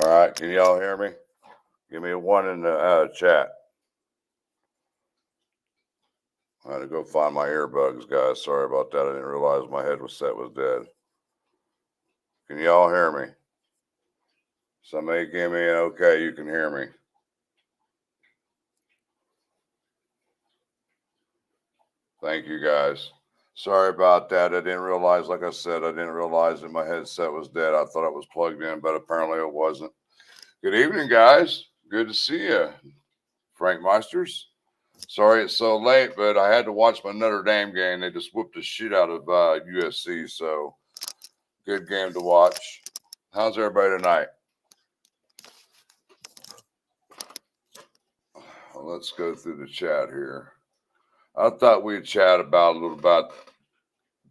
All right, can y'all hear me? Give me a one in the chat. I had to go find my earbuds, guys. Sorry about that. I didn't realize my headset was dead. Can y'all hear me? Somebody give me an okay, you can hear me. Thank you, guys. Sorry about that. I didn't realize, like I said, I didn't realize that my headset was dead. I thought it was plugged in, but apparently it wasn't. Good evening, guys. Good to see you. Frankmeisters. Sorry it's so late, but I had to watch my Notre Dame game. They just whooped the shit out of USC, so good game to watch. How's everybody tonight? Well, let's go through the chat here. I thought we'd chat about a little about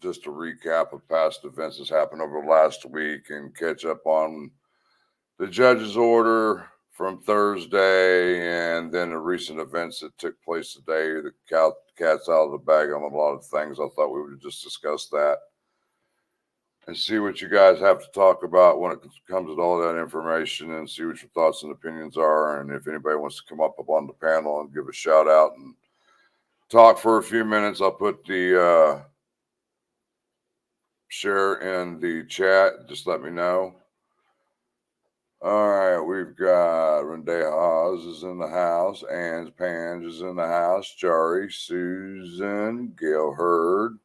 just a recap of past events that's happened over the last week and catch up on the judge's order from Thursday and then the recent events that took place today. The cat's out of the bag on a lot of things. I thought we would just discuss that and see what you guys have to talk about when it comes to all that information and see what your thoughts and opinions are. And if anybody wants to come up on the panel and give a shout out and talk for a few minutes, I'll put the share in the chat. Just let me know. All right, we've got Renee Haas is in the house. Ann's Pange is in the house. Jari, Susan, Gail Hurd,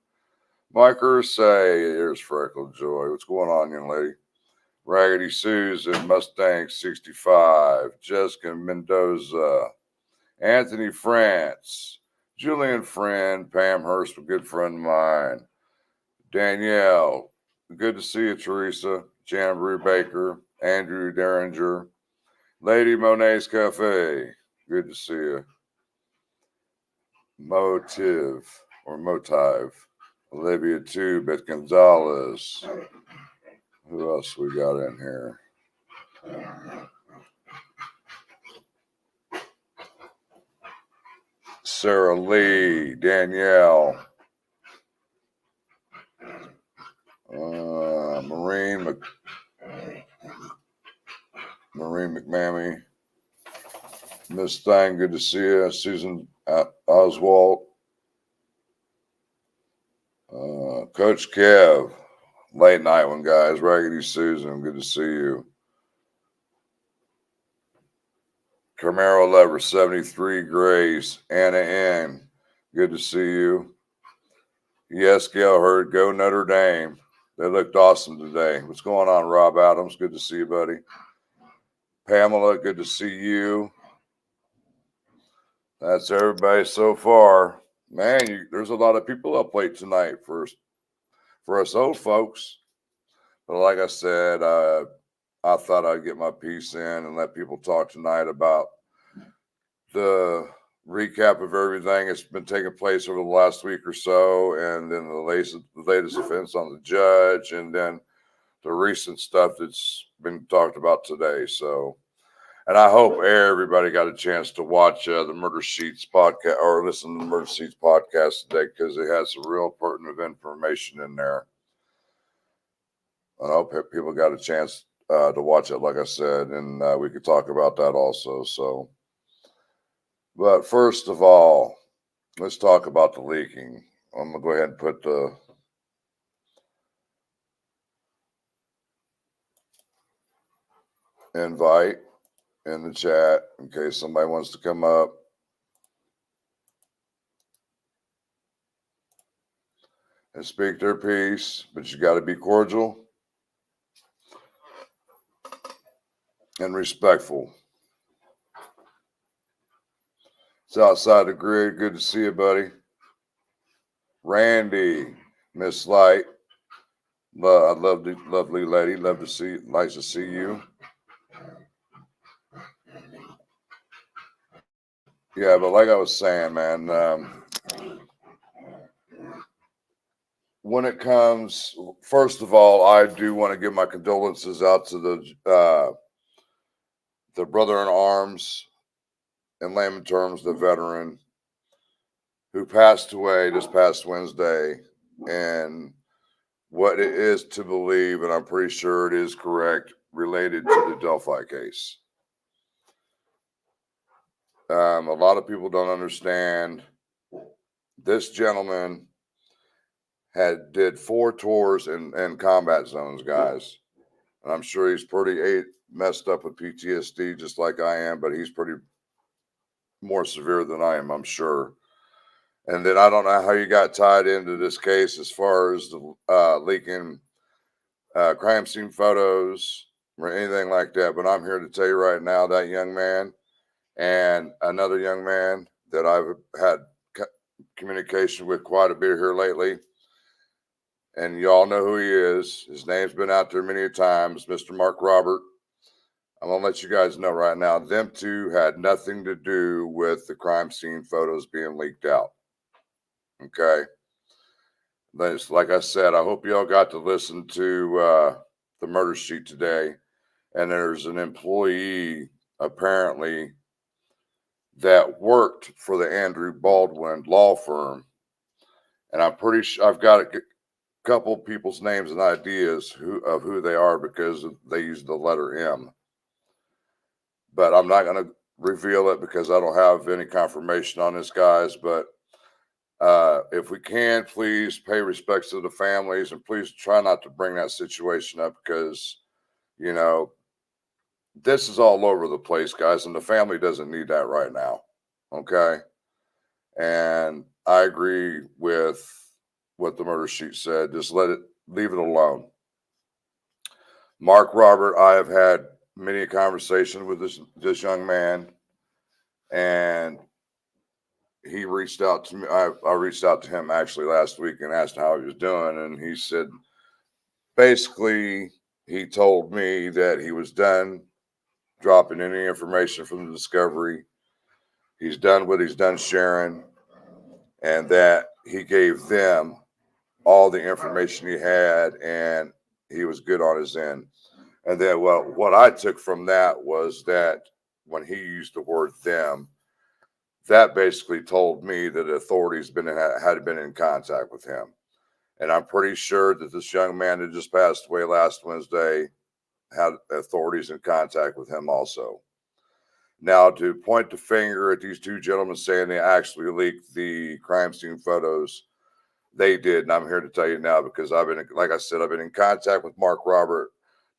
Mike Ursay, here's Freckle Joy. What's going on, young lady? Raggedy Susan, Mustang 65, Jessica Mendoza, Anthony France, Julian Friend, Pam Hurst, a good friend of mine, Danielle, good to see you, Teresa, Jamboree Baker, Andrew Derringer, Lady Monet's Cafe, good to see you, Motive, Olivia Tubet Gonzalez. Who else we got in here? Sarah Lee, Danielle, Maureen McMammy, Miss Thang, good to see you. Susan Oswald, Coach Kev, late night one, guys. Raggedy Susan, good to see you. Camaro Lever 73, Grace, Anna Ann, good to see you. Yes, Gail Hurd, go Notre Dame. They looked awesome today. What's going on, Rob Adams? Good to see you, buddy. Pamela, good to see you. That's everybody so far. Man, there's a lot of people up late tonight for us old folks. But like I said, I thought I'd get my piece in and let people talk tonight about the recap of everything that's been taking place over the last week or so, and then the latest offense on the judge, and then the recent stuff that's been talked about today. So, and I hope everybody got a chance to watch the Murder Sheets podcast or listen to the Murder Sheets podcast today, because it has some real pertinent information in there. And I hope people got a chance to watch it, like I said, and we could talk about that also. So, but first of all, let's talk about the leaking. I'm going to go ahead and put the invite in the chat in case somebody wants to come up. And speak their piece, but you got to be cordial and respectful. It's outside the grid. Good to see you, buddy. Randy, Miss Light, lovely lady. Nice to see you. Yeah, but like I was saying, man, when it comes, first of all, I do want to give my condolences out to the brother in arms, in layman terms, the veteran who passed away this past Wednesday. And what it is to believe, and I'm pretty sure it is correct, related to the Delphi case. A lot of people don't understand. This gentleman did 4 tours in combat zones, guys. And I'm sure he's pretty messed up with PTSD, just like I am, but he's pretty more severe than I am, I'm sure. And then I don't know how you got tied into this case as far as the leaking crime scene photos or anything like that. But I'm here to tell you right now, that young man and another young man that I've had communication with quite a bit here lately, and y'all know who he is. His name's been out there many times, Mr. Mark Robert. I'm going to let you guys know right now, them two had nothing to do with the crime scene photos being leaked out. Okay? Like I said, I hope y'all got to listen to the murder sheet today. And there's an employee, apparently, that worked for the Andrew Baldwin law firm. And I'm pretty sure I've got a couple people's names and ideas of who they are because they use the letter M. But I'm not going to reveal it because I don't have any confirmation on this, guys. But if we can, please pay respects to the families and please try not to bring that situation up because, you know, this is all over the place, guys, and the family doesn't need that right now. Okay. And I agree with what the murder sheet said. Just leave it alone. Mark Robert, I have had many conversations with this young man, and he reached out to me. I reached out to him actually last week and asked how he was doing, and he said basically he told me that he was done dropping any information from the discovery. He's done what he's done sharing, and that he gave them all the information he had, and he was good on his end. And then, well, what I took from that was that when he used the word them, that basically told me that the authorities had been in contact with him. And I'm pretty sure that this young man that just passed away last Wednesday had authorities in contact with him also. Now, to point the finger at these two gentlemen saying they actually leaked the crime scene photos, they did. And I'm here to tell you now because like I said, I've been in contact with Mark Robert.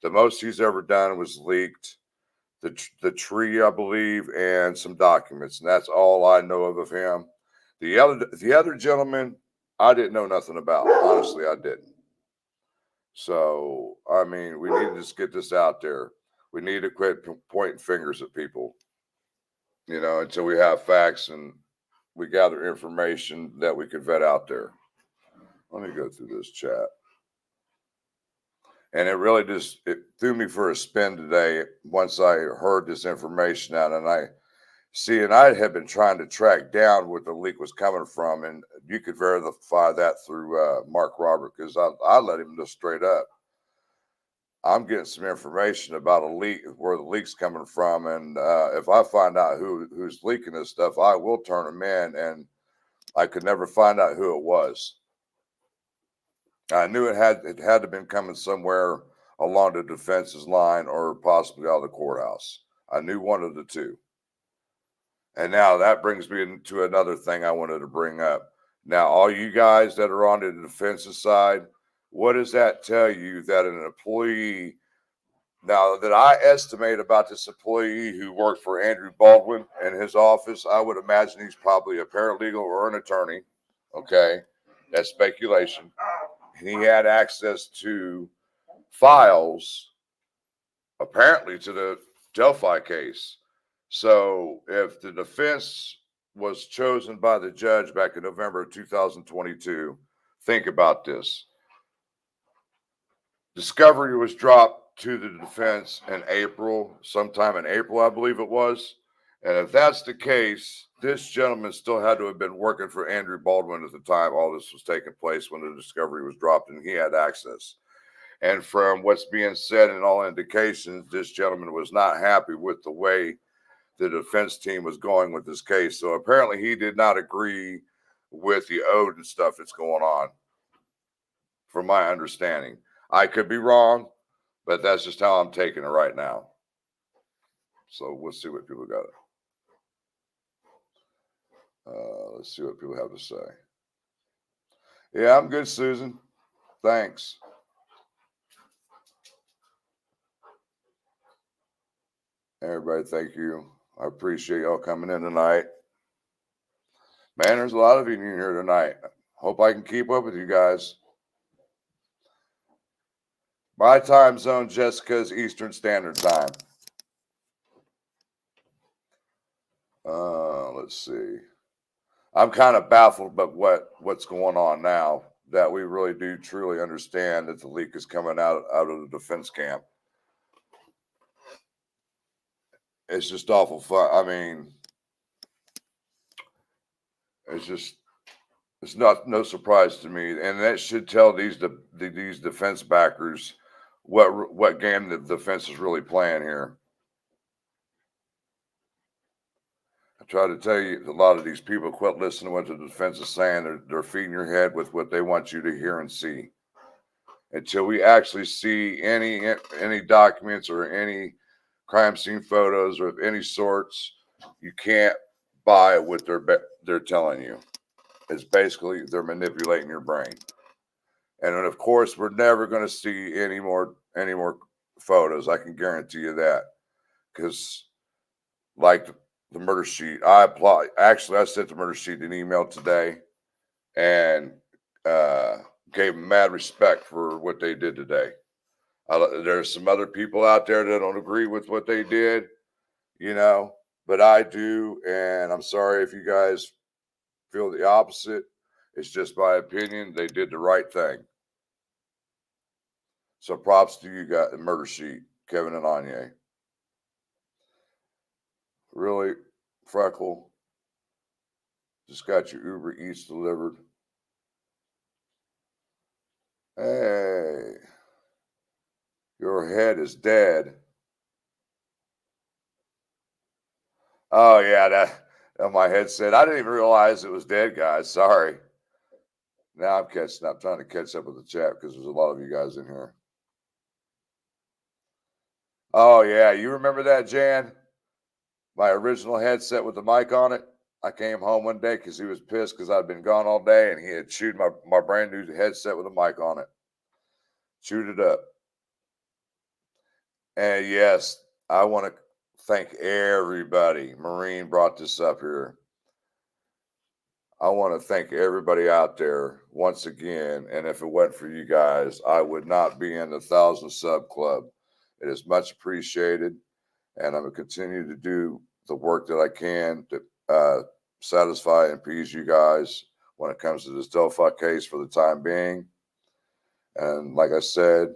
The most he's ever done was leaked the tree, I believe, and some documents. And that's all I know of him. The other gentleman, I didn't know nothing about. Honestly, I didn't. So, I mean, we need to just get this out there. We need to quit pointing fingers at people, until we have facts and we gather information that we could vet out there. Let me go through this chat. And it really it threw me for a spin today once I heard this information out. And I had been trying to track down where the leak was coming from. And you could verify that through Mark Robert because I let him know straight up. I'm getting some information about a leak, where the leak's coming from. And if I find out who's leaking this stuff, I will turn them in. And I could never find out who it was. I knew it had to have been coming somewhere along the defense's line or possibly out of the courthouse. I knew one of the two. And now that brings me to another thing I wanted to bring up. Now, all you guys that are on the defense's side, what does that tell you that an employee, now that I estimate about this employee who worked for Andrew Baldwin in his office, I would imagine he's probably a paralegal or an attorney. Okay. That's speculation. And he had access to files, apparently, to the Delphi case. So if the defense was chosen by the judge back in November of 2022, think about this. Discovery was dropped to the defense in April, sometime in April, I believe it was. And if that's the case, this gentleman still had to have been working for Andrew Baldwin at the time all this was taking place when the discovery was dropped, and he had access. And from what's being said and all indications, this gentleman was not happy with the way the defense team was going with this case. So apparently he did not agree with the ode and stuff that's going on, from my understanding. I could be wrong, But that's just how I'm taking it right now. So we'll see what people got. Let's see what people have to say. Yeah, I'm good, Susan. Thanks. Everybody, thank you. I appreciate y'all coming in tonight. Man, there's a lot of you in here tonight. Hope I can keep up with you guys. My time zone, Jessica's Eastern Standard Time. Let's see. I'm kind of baffled by what's going on now, that we really do truly understand that the leak is coming out of the defense camp. It's just awful fun. I mean, it's no surprise to me, and that should tell these defense backers what game the defense is really playing here. I try to tell you, a lot of these people quit listening to what the defense is saying. They're feeding your head with what they want you to hear and see. Until we actually see any documents or any crime scene photos or of any sorts, you can't buy what they're telling you. It's basically they're manipulating your brain. And then of course, we're never going to see any more photos. I can guarantee you that, because like the murder sheet, I sent the murder sheet an email today, and gave them mad respect for what they did today. There's some other people out there that don't agree with what they did, but I do, and I'm sorry if you guys feel the opposite. It's just my opinion. They did the right thing. So props to you guys, the murder sheet, Kevin and Anya. Really, Freckle, just got your Uber Eats delivered. Hey, your head is dead. Oh yeah, that my headset. I didn't even realize it was dead, guys. Sorry. Now I'm catching up, trying to catch up with the chat because there's a lot of you guys in here. Oh yeah, you remember that, Jan? My original headset with the mic on it. I came home one day because he was pissed because I'd been gone all day, and he had chewed my brand new headset with a mic on it. Chewed it up. And yes, I want to thank everybody. Maureen brought this up here. I want to thank everybody out there once again. And if it wasn't for you guys, I would not be in the 1,000 sub club. It is much appreciated. And I'm going to continue to do the work that I can to satisfy and appease you guys when it comes to this Delphi case for the time being. And like I said,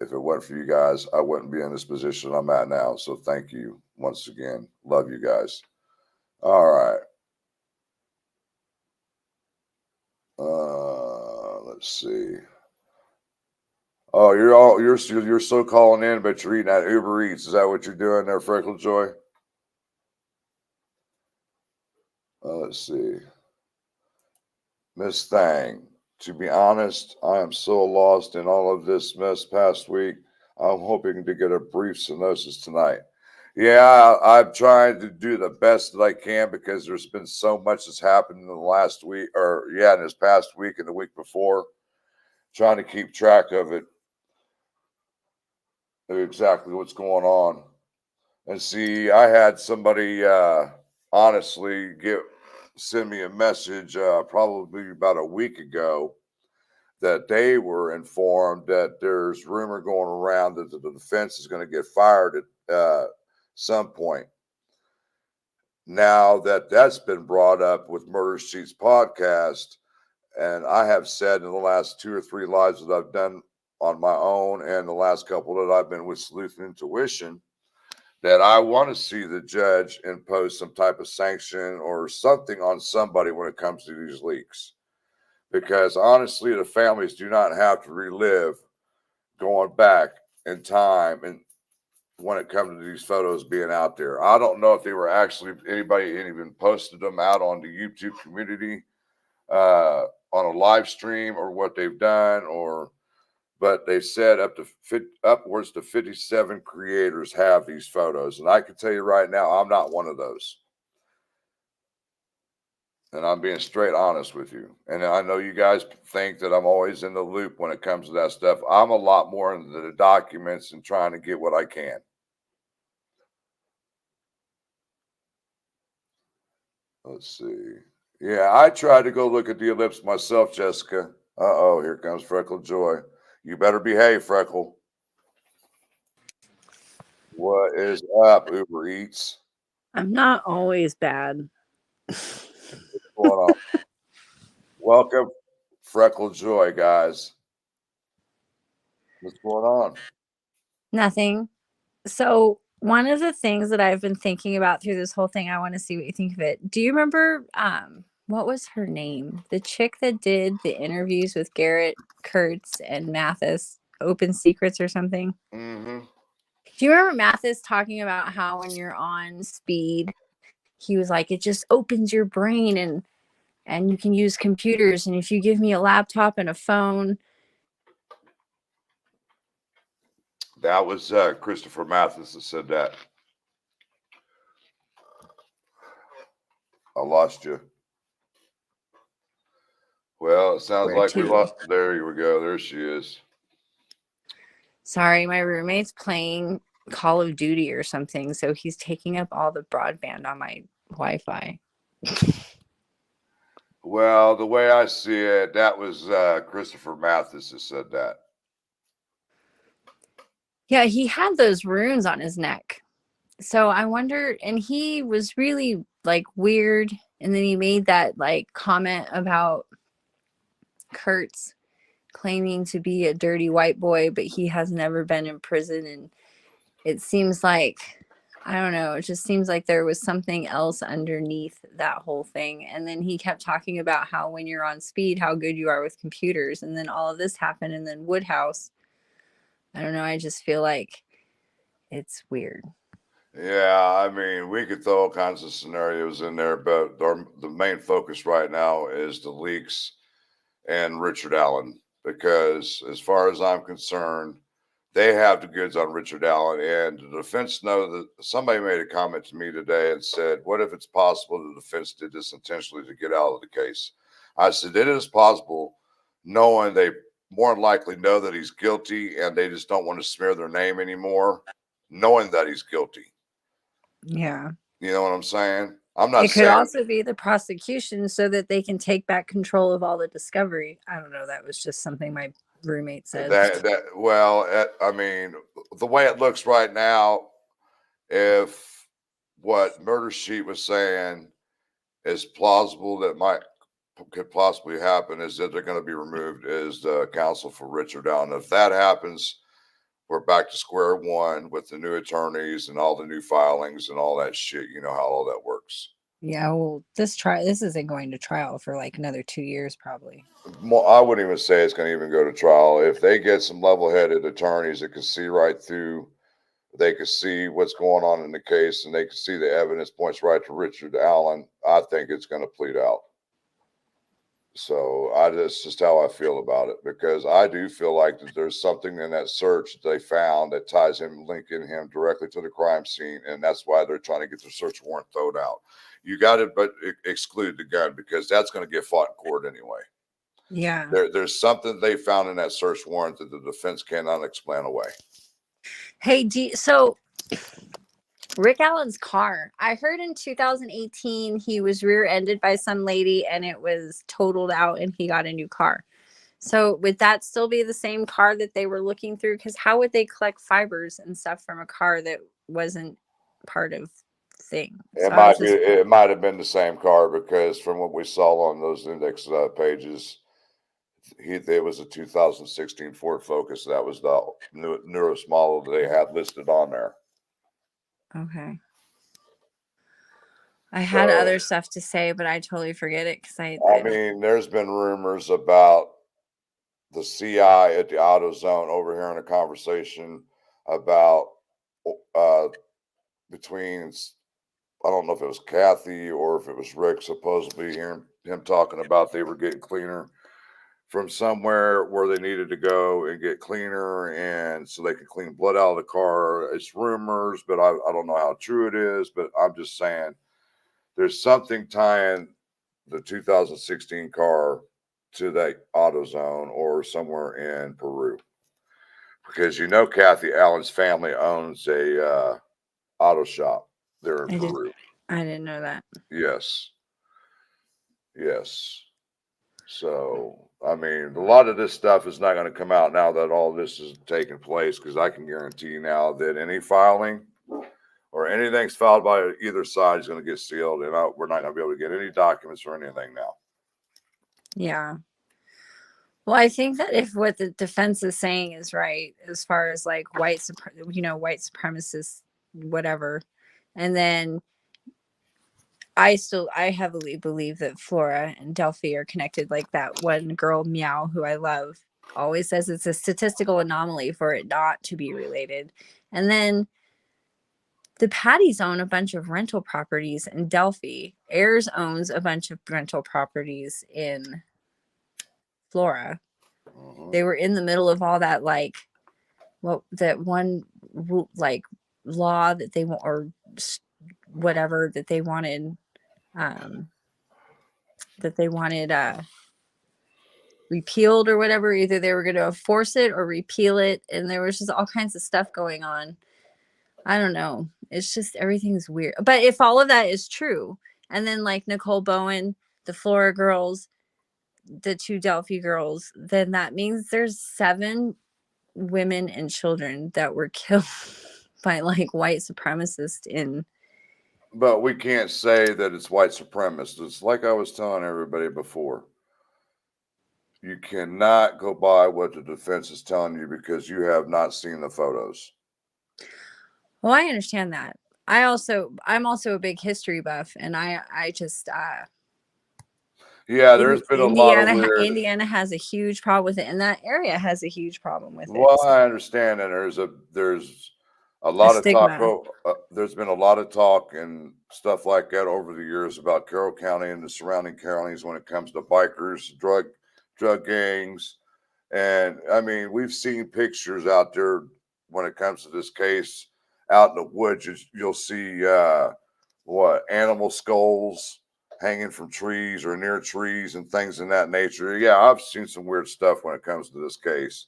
if it wasn't for you guys, I wouldn't be in this position I'm at now. So thank you once again. Love you guys. All right. Let's see. Oh, you're so calling in, but you're eating at Uber Eats. Is that what you're doing there, Freckle Joy? Let's see. Miss Thang. To be honest, I am so lost in all of this mess past week. I'm hoping to get a brief synopsis tonight. Yeah, I'm trying to do the best that I can because there's been so much that's happened in the last week, in this past week and the week before. Trying to keep track of it, exactly what's going on. And see, I had somebody honestly send me a message probably about a week ago that they were informed that there's rumor going around that the defense is going to get fired at some point. Now that's been brought up with Murder Sheets podcast, and I have said in the last 2 or 3 lives that I've done on my own and the last couple that I've been with Sleuth and Intuition, that I want to see the judge impose some type of sanction or something on somebody when it comes to these leaks. Because honestly, the families do not have to relive going back in time and when it comes to these photos being out there. I don't know if they were actually, anybody even posted them out on the YouTube community on a live stream or what they've done, or but they said upwards to 57 creators have these photos. And I can tell you right now, I'm not one of those. And I'm being straight honest with you. And I know you guys think that I'm always in the loop when it comes to that stuff. I'm a lot more into the documents and trying to get what I can. Let's see. Yeah, I tried to go look at the ellipse myself, Jessica. Uh-oh, here comes Freckle Joy. You better behave, Freckle. What is up, Uber Eats? I'm not always bad. What's going on? Welcome, Freckle Joy, guys. What's going on? Nothing. So, one of the things that I've been thinking about through this whole thing, I want to see what you think of it. Do you remember what was her name? The chick that did the interviews with Garrett Kurtz and Mathis, Open Secrets or something? Mm-hmm. Do you remember Mathis talking about how when you're on speed, he was like, it just opens your brain and you can use computers, and if you give me a laptop and a phone. That was Christopher Mathis that said that. I lost you. Well, it sounds Where like we to? lost. There you go. There she is. Sorry, my roommate's playing Call of Duty or something, so he's taking up all the broadband on my Wi-Fi. Well, the way I see it, that was Christopher Mathis that said that. Yeah, he had those runes on his neck. So I wonder, and he was really like weird, and then he made that like comment about Kurtz claiming to be a dirty white boy, but he has never been in prison, and it seems like, I don't know, it just seems like there was something else underneath that whole thing. And then he kept talking about how when you're on speed, how good you are with computers. And then all of this happened. And then Woodhouse, I don't know, I just feel like it's weird. Yeah, I mean, we could throw all kinds of scenarios in there, but the main focus right now is the leaks and Richard Allen, because as far as I'm concerned, they have the goods on Richard Allen, and the defense know that somebody made a comment to me today and said, "What if it's possible the defense did this intentionally to get out of the case?" I said, "It is possible, knowing they more than likely know that he's guilty, and they just don't want to smear their name anymore, knowing that he's guilty." Yeah. You know what I'm saying? I'm not It could saying also be the prosecution so that they can take back control of all the discovery. I don't know. That was just something my roommate said. that well, I mean, the way it looks right now, if what Murder Sheet was saying is plausible, that might could possibly happen, is that they're going to be removed as the counsel for Richard Allen. If that happens, we're back to square one with the new attorneys and all the new filings and all that shit. You know how all that works. Yeah, well, this isn't going to trial for like another 2 years probably. I wouldn't even say it's going to even go to trial. If they get some level-headed attorneys that can see right through, they can see what's going on in the case, and they can see the evidence points right to Richard Allen, I think it's going to plead out. So that's just how I feel about it, because I do feel like that there's something in that search that they found that ties him, linking him directly to the crime scene, and that's why they're trying to get their search warrant thrown out. You got to but exclude the gun, because that's going to get fought in court anyway. Yeah. There's something they found in that search warrant that the defense cannot explain away. Hey, so Rick Allen's car. I heard in 2018 he was rear-ended by some lady and it was totaled out and he got a new car. So would that still be the same car that they were looking through? Because how would they collect fibers and stuff from a car that wasn't part of the thing? So I was just, It might have been the same car, because from what we saw on those index pages, it was a 2016 Ford Focus. That was the newest model that they had listed on there. okay. I had So other stuff to say, but I totally forget it because I mean, there's been rumors about the CI at the AutoZone overhearing a conversation about uh, between, I don't know if it was Kathy or if it was Rick, supposedly hearing him talking about they were getting cleaner from somewhere where they needed to go and get cleaner, and so they could clean blood out of the car. It's rumors, but I don't know how true it is. But I'm just saying there's something tying the 2016 car to that AutoZone or somewhere in Peru, because Kathy Allen's family owns a auto shop there in I did. Peru. I didn't know that. Yes, yes. So I mean, a lot of this stuff is not going to come out now that all this is taking place, because I can guarantee you now that any filing or anything's filed by either side is going to get sealed, and we're not going to be able to get any documents or anything now. Yeah. Well, I think that if what the defense is saying is right, as far as like white supremacists, whatever, and then I heavily believe that Flora and Delphi are connected. Like that one girl, Meow, who I love, always says it's a statistical anomaly for it not to be related. And then the Patties own a bunch of rental properties in Delphi. Ayers owns a bunch of rental properties in Flora. Mm-hmm. They were in the middle of all that, like, what that one like law that they want, or whatever that they wanted, um that they wanted repealed or whatever. Either they were going to enforce it or repeal it, and there was just all kinds of stuff going on. I don't know, it's just everything's weird. But if all of that is true, and then like Nicole Bowen, the Flora girls, the two Delphi girls, then that means there's 7 women and children that were killed by like white supremacists in. But we can't say that it's white supremacists. It's like I was telling everybody before. You cannot go by what the defense is telling you because you have not seen the photos. Well, I understand that. I'm also a big history buff, and I just Yeah, there's been a lot of weird. Indiana has a huge problem with it, and that area has a huge problem with it. Well, So, I understand, and there's a a lot of talk. stigma. There's been a lot of talk and stuff like that over the years about Carroll County and the surrounding counties when it comes to bikers, drug gangs, and I mean we've seen pictures out there when it comes to this case. Out in the woods, you'll see animal skulls hanging from trees or near trees and things in that nature. Yeah, I've seen some weird stuff when it comes to this case,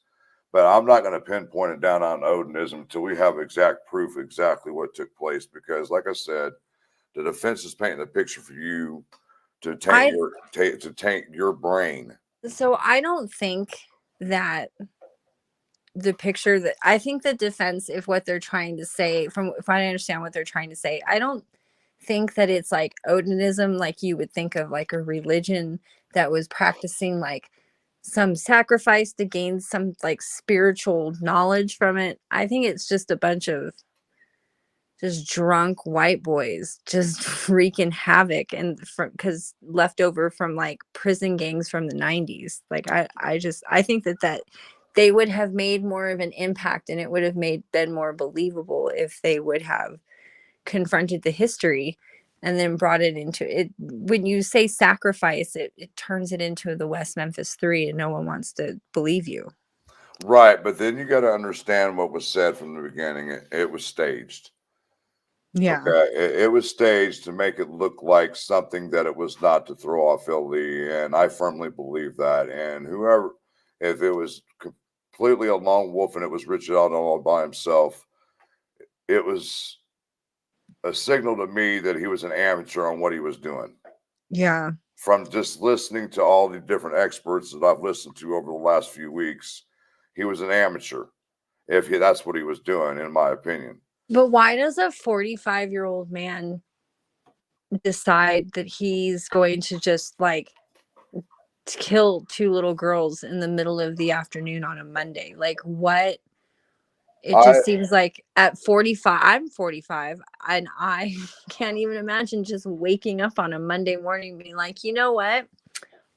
but I'm not going to pinpoint it down on Odinism until we have exact proof exactly what took place. Because, like I said, the defense is painting the picture for you to taint your brain. So I don't think that the picture that I think the defense, if what they're trying to say, from if I understand what they're trying to say, I don't think that it's like Odinism, like you would think of like a religion that was practicing like some sacrifice to gain some like spiritual knowledge from it. I think it's just a bunch of just drunk white boys just wreaking havoc, and because left over from like prison gangs from the 90s. Like I think that they would have made more of an impact, and it would have been more believable if they would have confronted the history and then brought it into it. When you say sacrifice, it turns it into the West Memphis 3, and no one wants to believe you. Right, but then you got to understand what was said from the beginning. It was staged. Yeah. Okay, it was staged to make it look like something that it was not, to throw off Philly, and I firmly believe that. And whoever, if it was completely a lone wolf and it was Richard Allen all by himself, it was a signal to me that he was an amateur on what he was doing. Yeah. From just listening to all the different experts that I've listened to over the last few weeks, he was an amateur. That's what he was doing, in my opinion. But why does a 45-year-old man decide that he's going to just like kill 2 little girls in the middle of the afternoon on a Monday? Like, what? It I just seems like at 45, I'm 45, and I can't even imagine just waking up on a Monday morning being like, you know what?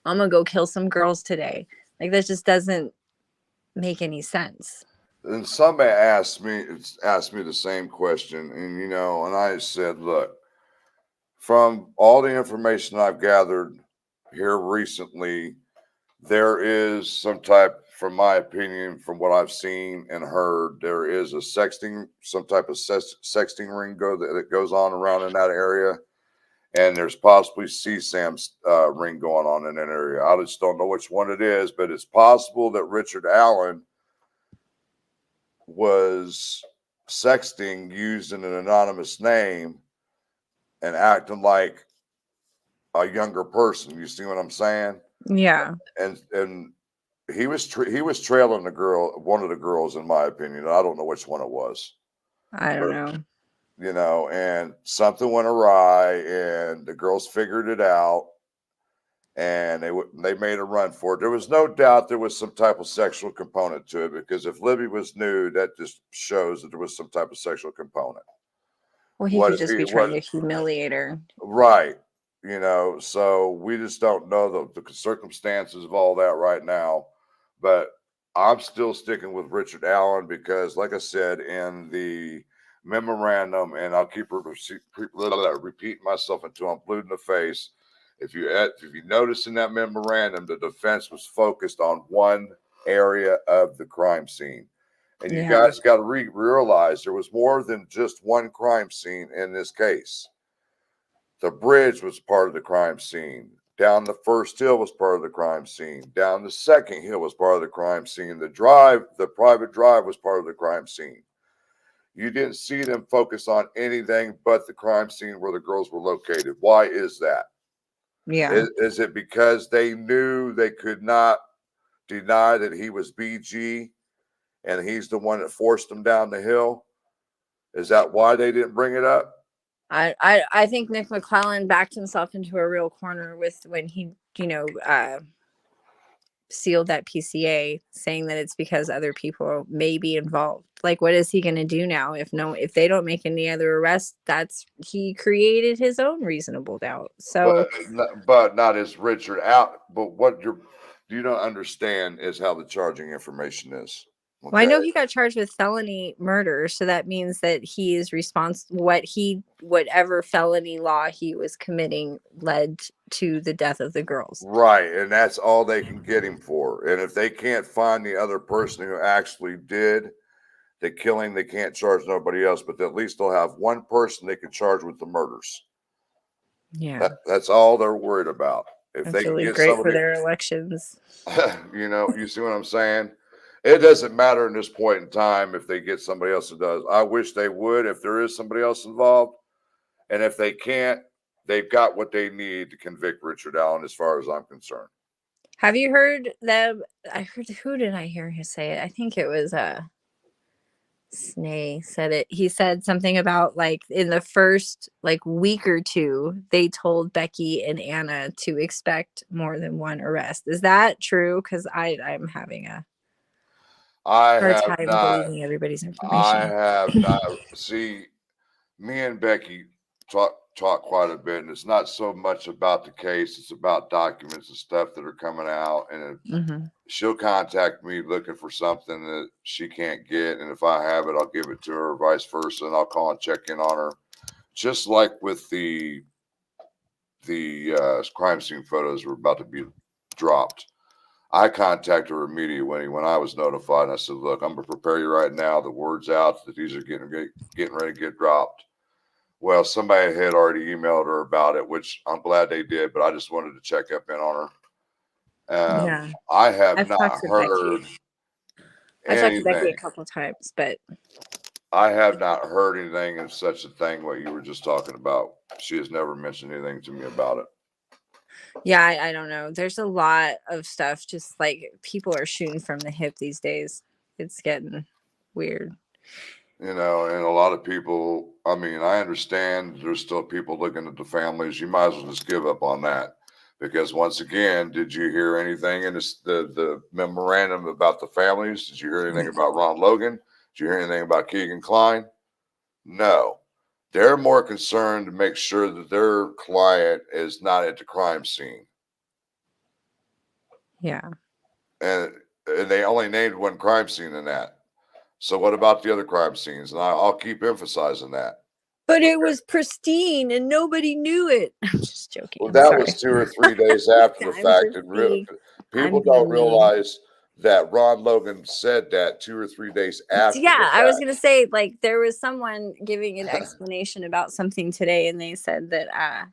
I'm gonna go kill some girls today. Like, that just doesn't make any sense. and somebody asked me the same question, and I said, look, from all the information I've gathered here recently, there is some type, from my opinion, from what I've seen and heard, there is a sexting, some type of sexting ring that goes on around in that area, and there's possibly CSAM's ring going on in that area. I just don't know which one it is, but it's possible that Richard Allen was sexting using an anonymous name and acting like a younger person. You see what I'm saying? Yeah, And he was trailing the girl, one of the girls, in my opinion. I don't know which one it was, I don't but know. and something went awry, and the girls figured it out, and they made a run for it. There was no doubt there was some type of sexual component to it, because if Libby was nude, that just shows that there was some type of sexual component. Well, he What could if just he be trying to what humiliate her. Right? So we just don't know the circumstances of all that right now. But I'm still sticking with Richard Allen because, like I said in the memorandum, and I'll keep repeating myself until I'm blue in the face. If you notice in that memorandum, the defense was focused on one area of the crime scene, and you Yeah, guys got to realize there was more than just one crime scene in this case. The bridge was part of the crime scene. Down the first hill was part of the crime scene. Down the second hill was part of the crime scene. The private drive was part of the crime scene. You didn't see them focus on anything but the crime scene where the girls were located. Why is that? yeah. Is it because they knew they could not deny that he was BG and he's the one that forced them down the hill? Is that why they didn't bring it up? I think Nick McClellan backed himself into a real corner with when he, sealed that PCA, saying that it's because other people may be involved. Like, what is he going to do now if they don't make any other arrests? That's he created his own reasonable doubt. But So, but not as Richard out. But what you don't understand is how the charging information is. well, I Okay. know he got charged with felony murder, so that means that he is responsible. Whatever felony law he was committing led to the death of the girls. Right, and that's all they can get him for. And if they can't find the other person who actually did the killing, they can't charge nobody else. But at least they'll have one person they can charge with the murders. Yeah, That's all they're worried about. If they that's can really get great for somebody, their elections. you see what I'm saying? It doesn't matter in this point in time if they get somebody else who does. I wish they would if there is somebody else involved. And if they can't, they've got what they need to convict Richard Allen, as far as I'm concerned. Have you heard them? I heard, who did I hear him say it? I think it was Snay said it. He said something about like in the first like week or two, they told Becky and Anna to expect more than one arrest. Is that true? Because I'm having a I hard have time not. believing everybody's I information. have not. See, me and Becky talk quite a bit, and it's not so much about the case; it's about documents and stuff that are coming out. And Hmm. she'll contact me looking for something that she can't get, and if I have it, I'll give it to her, or vice versa, and I'll call and check in on her. Just like with the crime scene photos were about to be dropped. I contacted her immediately when I was notified. And I said, "Look, I'm going to prepare you right now. The word's out that these are getting ready to get dropped." Well, somebody had already emailed her about it, which I'm glad they did, but I just wanted to check up in on her. Yeah, I have I've not talked to Becky. heard I've talked to Becky a anything. couple times, but I have not heard anything of such a thing, what you were just talking about. She has never mentioned anything to me about it. yeah, I don't know. There's a lot of stuff. Just like people are shooting from the hip these days. It's getting weird. And a lot of people, I mean, I understand there's still people looking at the families. You might as well just give up on that. Because once again, did you hear anything in the memorandum about the families? Did you hear anything about Ron Logan? Did you hear anything about Keegan Klein? No. They're more concerned to make sure that their client is not at the crime scene. Yeah. And, and they only named one crime scene in that. So what about the other crime scenes? And I'll keep emphasizing that. But it was pristine and nobody knew it. I'm just joking. Well, I'm that sorry. was 2 or 3 days after the I'm fact, just and being, people I'm don't being mean. realize that Ron Logan said that 2 or 3 days after the Yeah, I was fact. gonna say, like, there was someone giving an explanation about something today, and they said that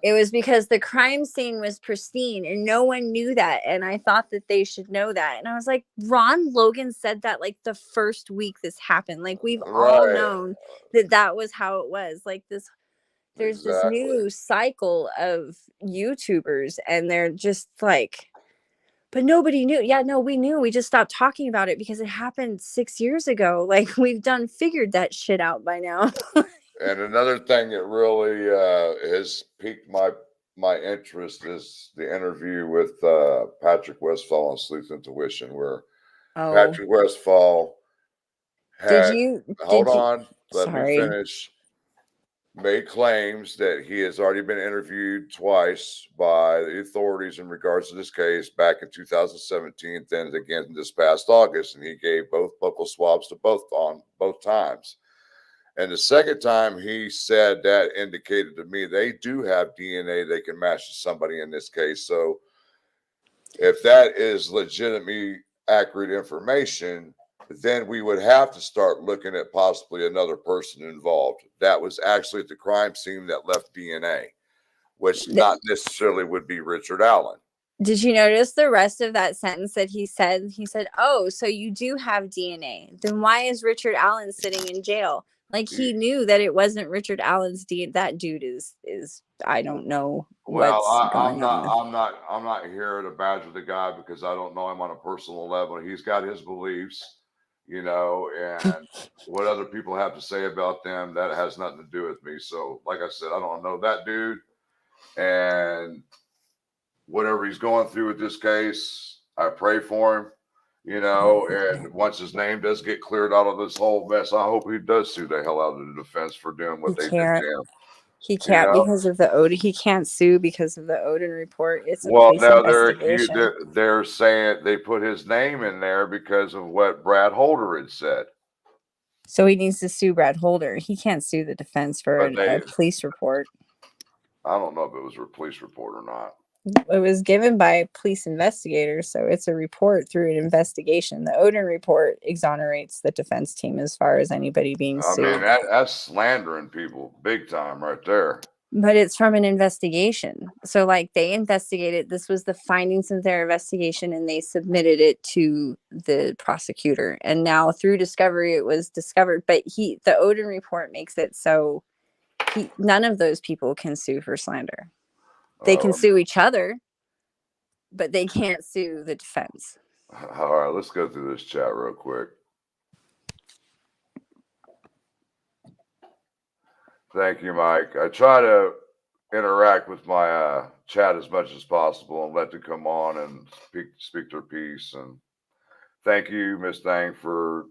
it was because the crime scene was pristine and no one knew that. And I thought that they should know that. And I was like, Ron Logan said that like the first week this happened. Like, we've all Right. known that that was how it was. Like, there's this Exactly. new cycle of YouTubers, and they're just like, but nobody knew. Yeah, no, we knew. We just stopped talking about it because it happened 6 years ago. Like, we've figured that shit out by now. And another thing that really has piqued my interest is the interview with Patrick Westfall on Sleuth Intuition, where Oh, Patrick Westfall did had, you, hold did you, on, let me sorry. finish, made claims that he has already been interviewed twice by the authorities in regards to this case back in 2017, then again this past August, and he gave both buccal swabs to both times. And the second time he said that indicated to me they do have DNA they can match to somebody in this case. So if that is legitimately accurate information, then we would have to start looking at possibly another person involved that was actually at the crime scene that left DNA, which not necessarily would be Richard Allen. Did you notice the rest of that sentence that he said? He said, "Oh, so you do have DNA. Then why is Richard Allen sitting in jail?" Like, he knew that it wasn't Richard Allen's DNA. That dude is I don't know Well, what's going on. I'm not here to badger the guy because I don't know him on a personal level. He's got his beliefs, and what other people have to say about them, that has nothing to do with me. So, like I said, I don't know that dude, and whatever he's going through with this case, I pray for him. And once his name does get cleared out of this whole mess, I hope he does sue the hell out of the defense for doing He what they did can't. to him. He can't because of the Odin. He can't sue because of the Odin report. It's a Well, police now investigation. they're saying they put his name in there because of what Brad Holder had said. So he needs to sue Brad Holder. He can't sue the defense for But a police report. I don't know if it was a police report or not. It was given by police investigators, so it's a report through an investigation. The Odin report exonerates the defense team as far as anybody being I mean, sued. that's slandering people big time right there. But it's from an investigation. So, like, they investigated, this was the findings of their investigation, and they submitted it to the prosecutor. And now through discovery, it was discovered. But the Odin report makes it so none of those people can sue for slander. They can sue each other, but they can't sue the defense. All right, let's go through this chat real quick. Thank you, Mike. I try to interact with my chat as much as possible and let them come on and speak their piece. And thank you, Miss Thang, for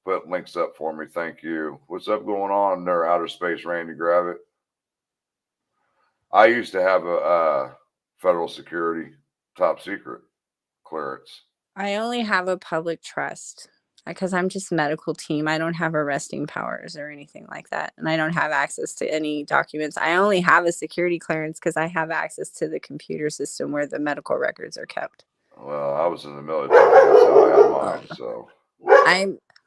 putting links up for me. Thank you. What's up going on in there, outer space, Randy Gravett? I used to have a federal security top secret clearance. I only have a public trust because I'm just medical team. I don't have arresting powers or anything like that. And I don't have access to any documents. I only have a security clearance because I have access to the computer system where the medical records are kept. Well, I was in the military. That's how I had mine. So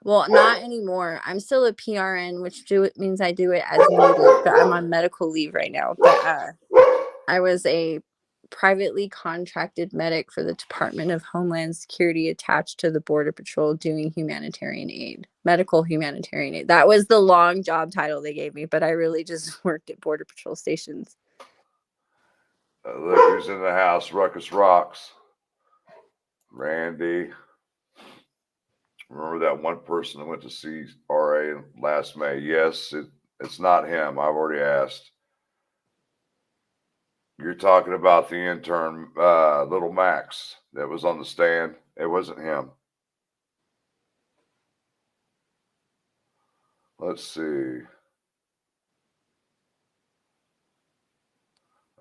well, not anymore. I'm still a PRN, which means I do it as needed, but I'm on medical leave right now. But I was a privately contracted medic for the Department of Homeland Security attached to the Border Patrol doing humanitarian aid, medical humanitarian aid. That was the long job title they gave me, but I really just worked at Border Patrol stations. Look who's in the house. Ruckus Rocks. Randy. Remember that one person that went to see RA last May? Yes, it's not him. I've already asked. You're talking about the intern, Little Max, that was on the stand. It wasn't him. Let's see.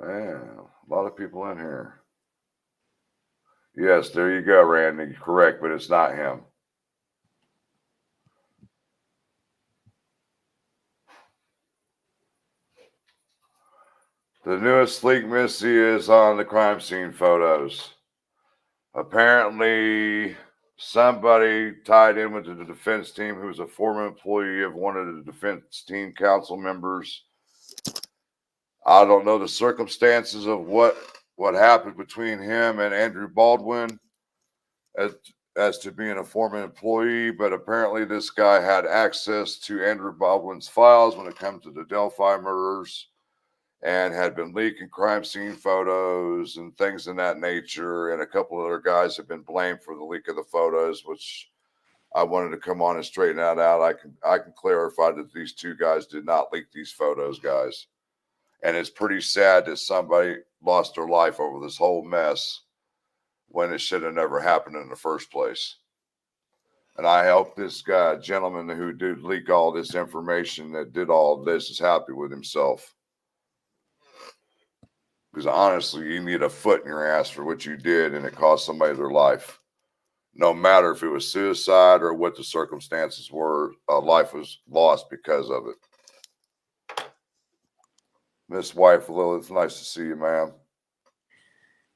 Man, a lot of people in here. Yes, there you go, Randy. Correct, but it's not him. The newest leak, Missy, is on the crime scene photos. Apparently, somebody tied in with the defense team who was a former employee of one of the defense team council members. I don't know the circumstances of what happened between him and Andrew Baldwin as to being a former employee, but apparently this guy had access to Andrew Baldwin's files when it comes to the Delphi murders and had been leaking crime scene photos and things in that nature. And a couple of other guys have been blamed for the leak of the photos, which I wanted to come on and straighten that out. I can clarify that these two guys did not leak these photos, guys. And it's pretty sad that somebody lost their life over this whole mess when it should have never happened in the first place. And I hope this guy, gentleman who did leak all this information that did all this, is happy with himself. Because honestly, you need a foot in your ass for what you did, and it cost somebody their life. No matter if it was suicide or what the circumstances were, life was lost because of it. Miss Wife Lilith, nice to see you, ma'am.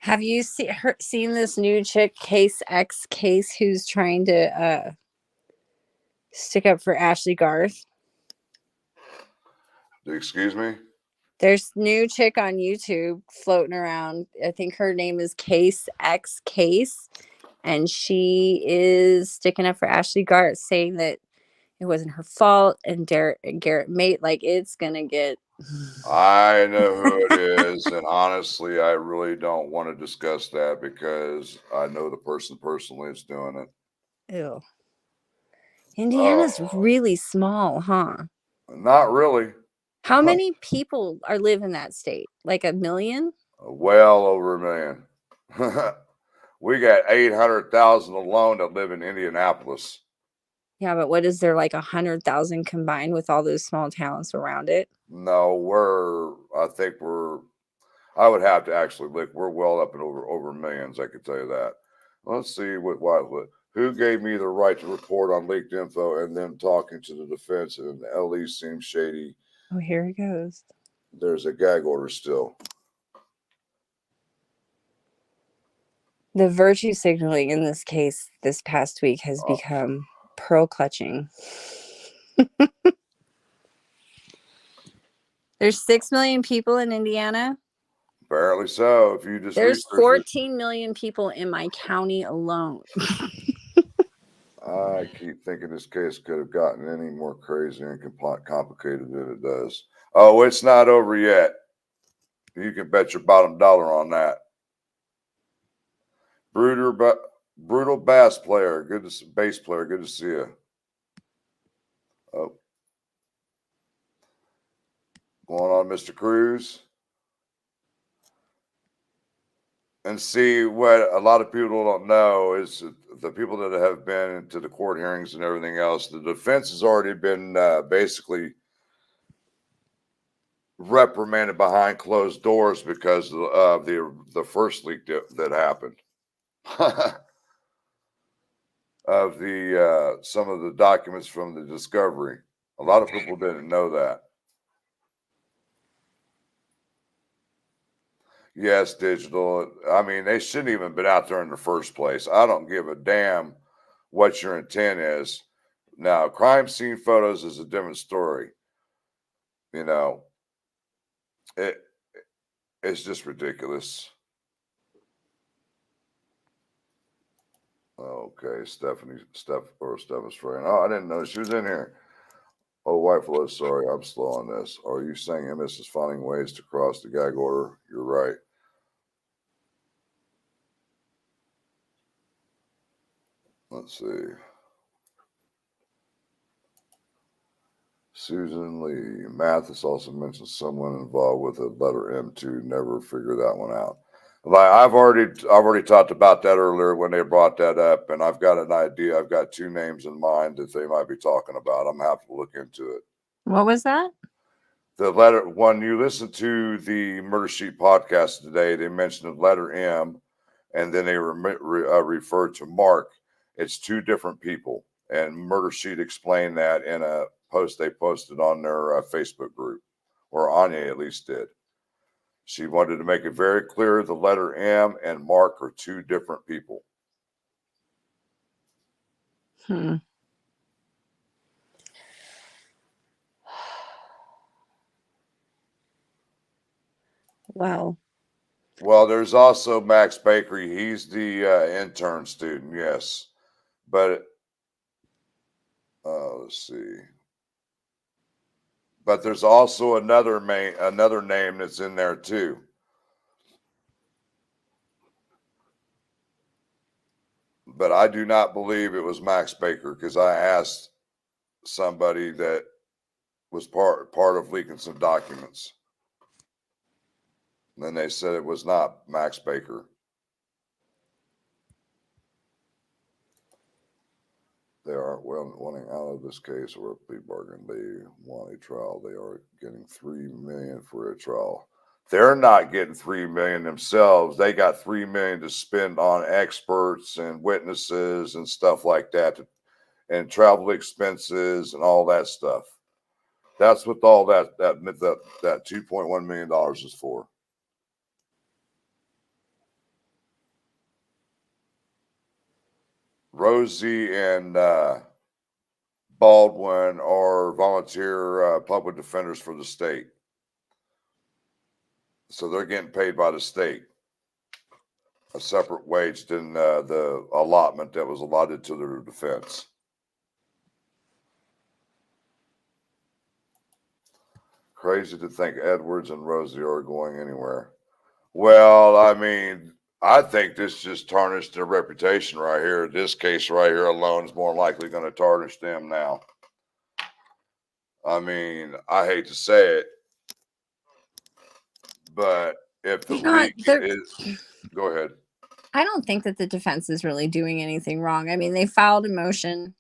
Have you seen this new chick, Case X Case, who's trying to stick up for Ashley Garth? Excuse me? There's new chick on YouTube floating around. I think her name is Case X Case, and she is sticking up for Ashley Garth, saying that it wasn't her fault, and Garrett mate, like, it's gonna get. I know who it is, and honestly, I really don't want to discuss that because I know the person personally that's doing it. Ew. Indiana's really small, huh? Not really. How many people live in that state? Like 1 million? Well over 1 million. We got 800,000 alone that live in Indianapolis. Yeah, but what is there, like 100,000 combined with all those small towns around it? No, I would have to actually look. We're well up in over millions, I can tell you that. Let's see who gave me the right to report on leaked info and them talking to the defense, and the LE seems shady. Oh, here it goes. There's a gag order still. The virtue signaling in this case this past week has become pearl clutching. There's 6 million people in Indiana. Apparently so. If you just There's 14 million people in my county alone. I keep thinking this case could have gotten any more crazy and complicated than it does. Oh, it's not over yet. You can bet your bottom dollar on that. Brutal bass player. Bass player. Good to see you. Oh. Going on, Mr. Cruz. And see, what a lot of people don't know is the people that have been to the court hearings and everything else, the defense has already been basically reprimanded behind closed doors because of the first leak that happened. Of the some of the documents from the discovery. A lot of people didn't know that. Yes, digital. I mean, they shouldn't even been out there in the first place. I don't give a damn what your intent is. Now, crime scene photos is a different story. You know, it's just ridiculous. Okay, Stephanie's friend. Oh, I didn't know she was in here. Oh, Wifelo, sorry, I'm slow on this. Are you saying MS is finding ways to cross the gag order? You're right. Let's see. Susan Lee. Mathis also mentioned someone involved with a letter M2. Never figure that one out. Like I've already talked about that earlier when they brought that up, and I've got an idea. I've got 2 names in mind that they might be talking about. I'm happy to look into it. What was that? The letter, when you listen to the Murder Sheet podcast today, they mentioned the letter M, and then they referred to Mark. It's 2 different people, and Murder Sheet explained that in a post they posted on their Facebook group, or Anya at least did. She wanted to make it very clear the letter M and Mark are two different people. Hmm. Wow. Well, there's also Max Bakery. He's the intern student, yes. But let's see. But there's also another name that's in there too. But I do not believe it was Max Baker because I asked somebody that was part of leaking some documents. And then they said it was not Max Baker. They are wanting out of this case or a plea bargain. They want a trial. They are getting $3 million for a trial. They're not getting $3 million themselves. They got $3 million to spend on experts and witnesses and stuff like that, and travel expenses and all that stuff. That's what all that $2.1 million is for. Rosie and Baldwin are volunteer public defenders for the state. So they're getting paid by the state a separate wage than the allotment that was allotted to their defense. Crazy to think Edwards and Rosie are going anywhere. Well, I mean, I think this just tarnished their reputation right here. This case right here alone is more likely going to tarnish them now. I mean, I hate to say it, but if the leak is, go ahead. I don't think that the defense is really doing anything wrong. I mean, they filed a motion,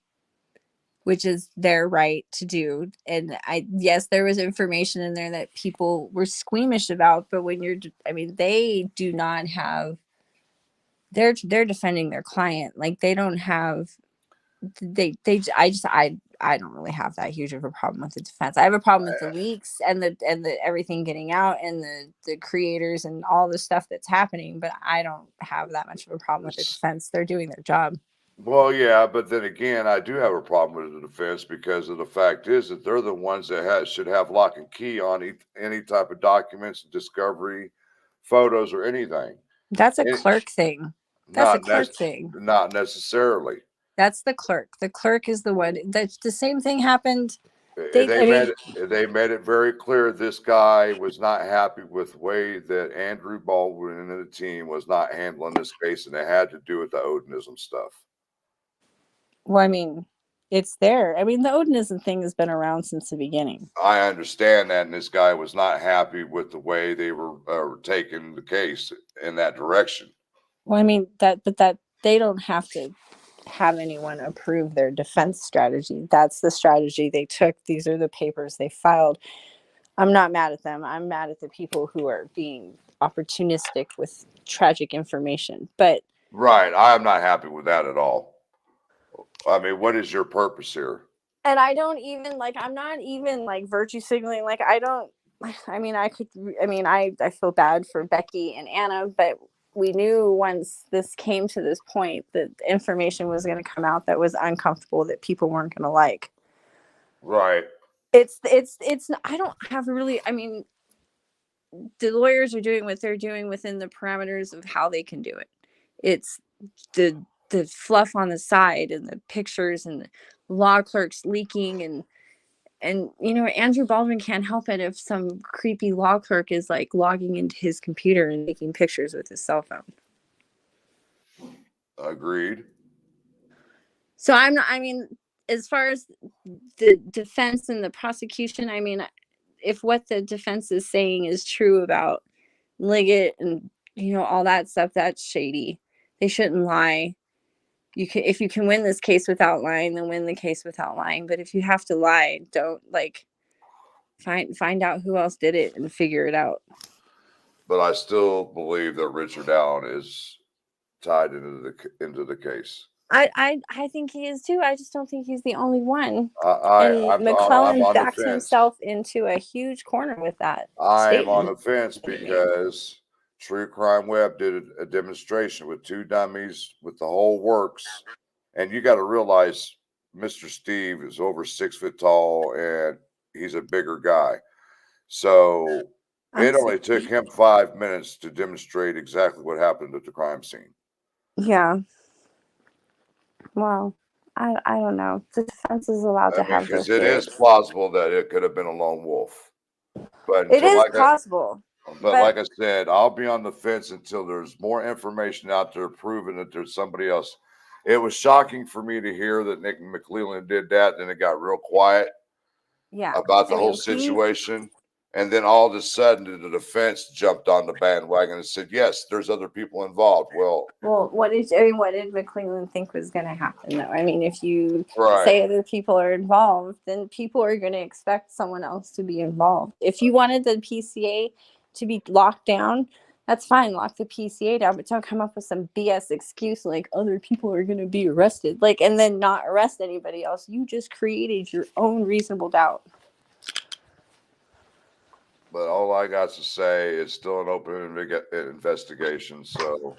which is their right to do. And yes, there was information in there that people were squeamish about, but they do not have, they're defending their client. Like they don't have, I don't really have that huge of a problem with the defense. I have a problem with the leaks and the everything getting out and the creators and all the stuff that's happening, but I don't have that much of a problem with the defense. They're doing their job. Well, yeah, but then again, I do have a problem with the defense because of the fact is that they're the ones that should have lock and key on any type of documents, discovery, photos, or anything. That's a clerk thing. That's a clerk thing. Not necessarily. That's the clerk. The clerk is the one. That's the same thing happened. They made it very clear this guy was not happy with the way that Andrew Baldwin and the team was not handling this case, and it had to do with the Odinism stuff. Well, I mean, it's there. I mean, the Odinism thing has been around since the beginning. I understand that, and this guy was not happy with the way they were taking the case in that direction. Well, I mean, but they don't have to have anyone approve their defense strategy. That's the strategy they took. These are the papers they filed. I'm not mad at them. I'm mad at the people who are being opportunistic with tragic information. But right, I am not happy with that at all. I mean, what is your purpose here? And I don't even I'm not even virtue signaling. I feel bad for Becky and Anna, but we knew once this came to this point that information was going to come out that was uncomfortable, that people weren't going to like. Right. It's I don't have really, I mean, the lawyers are doing what they're doing within the parameters of how they can do it. It's the fluff on the side and the pictures and the law clerks leaking and Andrew Baldwin can't help it if some creepy law clerk is logging into his computer and taking pictures with his cell phone. Agreed. So as far as the defense and the prosecution, if what the defense is saying is true about Liggett and all that stuff, that's shady. They shouldn't lie. If you can win this case without lying, then win the case without lying. But if you have to lie, don't find out who else did it and figure it out. But I still believe that Richard Allen is tied into the case. I think he is too. I just don't think he's the only one. And I'm McClellan on the backed fence. himself into a huge corner with that I am on the statement. fence because True Crime Web did a demonstration with two dummies with the whole works. And you got to realize Mr. Steve is over 6 foot tall and he's a bigger guy. So it only took him 5 minutes to demonstrate exactly what happened at the crime scene. Yeah. Well, I don't know. The defense is allowed I to mean, have their because it is theories. plausible that it could have been a lone wolf. But It until is like I, possible, but but like I said, I'll be on the fence until there's more information out there proving that there's somebody else. It was shocking for me to hear that Nick McClellan did that, and it got real quiet yeah. about the I whole mean, he situation. And then all of a sudden, the defense jumped on the bandwagon and said, "Yes, there's other people involved." Well, what did McClellan think was going to happen though? I mean, if you right. say other people are involved, then people are going to expect someone else to be involved. If you wanted the PCA to be locked down, that's fine. Lock the PCA down, but don't come up with some BS excuse like other people are going to be arrested, like, and then not arrest anybody else. You just created your own reasonable doubt. But all I got to say is still an open investigation. So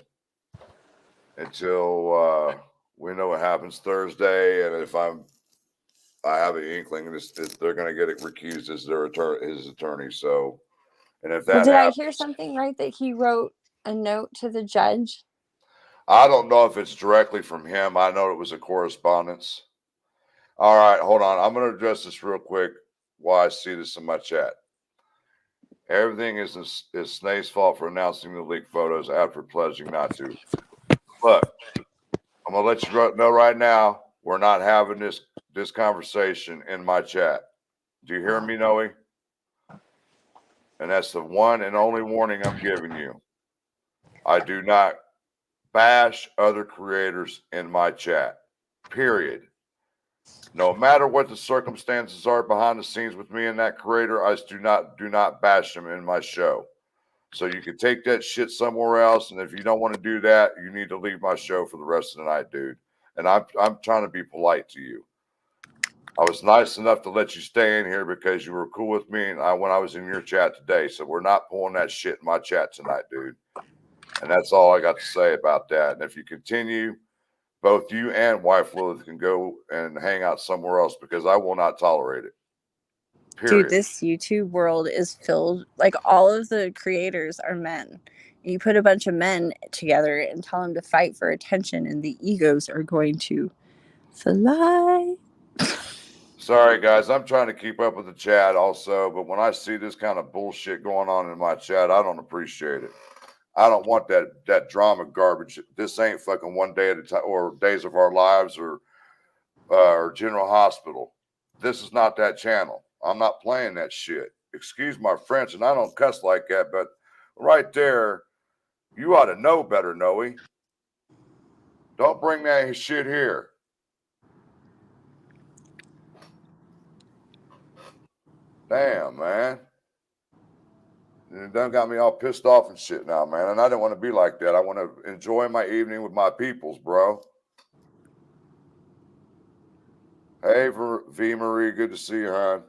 until we know what happens Thursday, and if I have an inkling this they're going to get it recused as his attorney. So, and if Well, that did I hear happens, something right that he wrote a note to the judge? I don't know if it's directly from him. I know it was a correspondence. All right, hold on. I'm going to address this real quick while I see this in my chat. Everything is Snake's fault for announcing the leaked photos after pledging not to. Look, I'm gonna let you know right now. We're not having this conversation in my chat. Do you hear me, Noe? And that's the one and only warning I'm giving you. I do not bash other creators in my chat. Period. No matter what the circumstances are behind the scenes with me and that creator, I do not bash them in my show. So you can take that shit somewhere else, and if you don't want to do that, you need to leave my show for the rest of the night, dude. And I'm trying to be polite to you. I was nice enough to let you stay in here because you were cool with me and when I was in your chat today. So we're not pulling that shit in my chat tonight, dude. And that's all I got to say about that. And if you continue, both you and wife Lilith can go and hang out somewhere else because I will not tolerate it. Dude, Period. this YouTube world is filled, like, all of the creators are men. You put a bunch of men together and tell them to fight for attention, and the egos are going to fly. Sorry, guys. I'm trying to keep up with the chat also, but when I see this kind of bullshit going on in my chat, I don't appreciate it. I don't want that drama garbage. This ain't fucking One Day at a Time or Days of Our Lives or General Hospital. This is not that channel. I'm not playing that shit. Excuse my French, and I don't cuss like that, but right there, you ought to know better, Noe. Don't bring that shit here. Damn, man. It done got me all pissed off and shit now, man. And I don't want to be like that. I want to enjoy my evening with my peoples, bro. Hey, V Marie, good to see you, hon.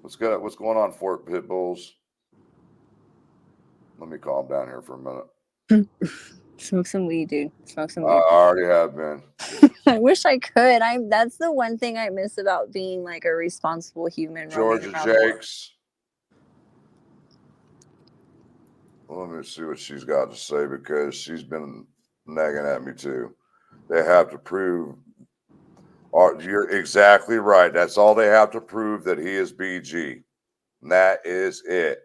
What's good? What's going on, Fort Pit Bulls? Let me calm down here for a minute. Smoke some weed, dude. Smoke some I weed. already have been. I wish I could. That's the one thing I miss about being like a responsible human roaming Georgia around the world. Jakes. Let me see what she's got to say because she's been nagging at me too. They have to prove. You're exactly right. That's all they have to prove that he is BG. And that is it.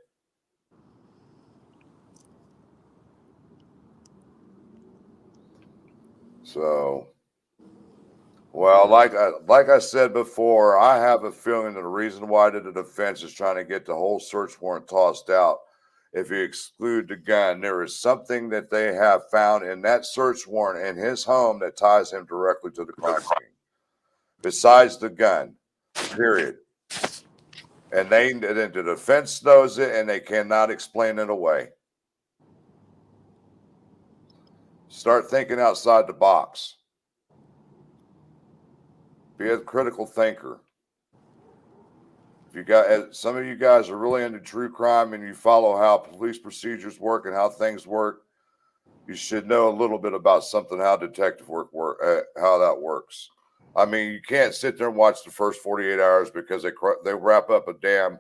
So, well, like I said before, I have a feeling that the reason why the defense is trying to get the whole search warrant tossed out, if you exclude the gun, there is something that they have found in that search warrant in his home that ties him directly to the crime scene, besides the gun. Period. And the defense knows it, and they cannot explain it away. Start thinking outside the box. Be a critical thinker. If you got some of you guys are really into true crime and you follow how police procedures work and how things work, you should know a little bit about something how detective work how that works. I mean, you can't sit there and watch the first 48 hours because they wrap up a damn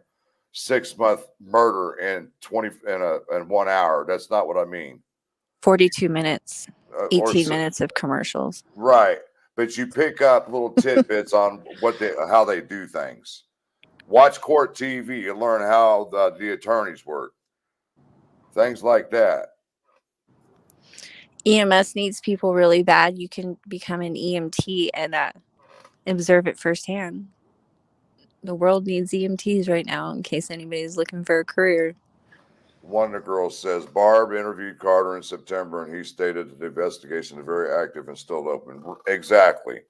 6-month murder in 1 hour. That's not what I mean. 42 minutes, Or 18 minutes of commercials. right, but you pick up little tidbits on how they do things. Watch court TV and learn how the attorneys work. Things like that. EMS needs people really bad. You can become an EMT and observe it firsthand. The world needs EMTs right now in case anybody's looking for a career. One of the girls says, Barb interviewed Carter in September and he stated that the investigation is very active and still open. Exactly.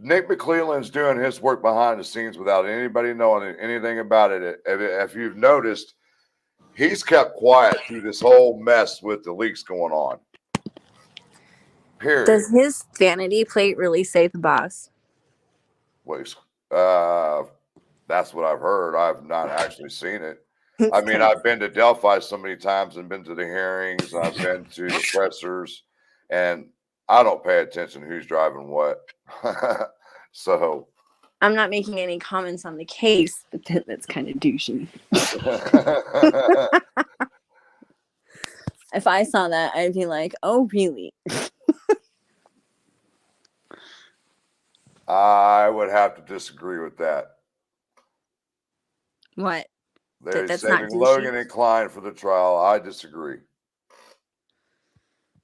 Nick McClelland's doing his work behind the scenes without anybody knowing anything about it. If you've noticed, he's kept quiet through this whole mess with the leaks going on. Period. Does his vanity plate really say the boss? That's what I've heard. I've not actually seen it. I mean, I've been to Delphi so many times and been to the hearings. I've been to the pressers, and I don't pay attention who's driving what. So I'm not making any comments on the case, but that's kind of douchey. If I saw that, I'd be like, oh, really? I would have to disagree with that. What? They're That's saving not douchey? Logan and Klein for the trial. I disagree.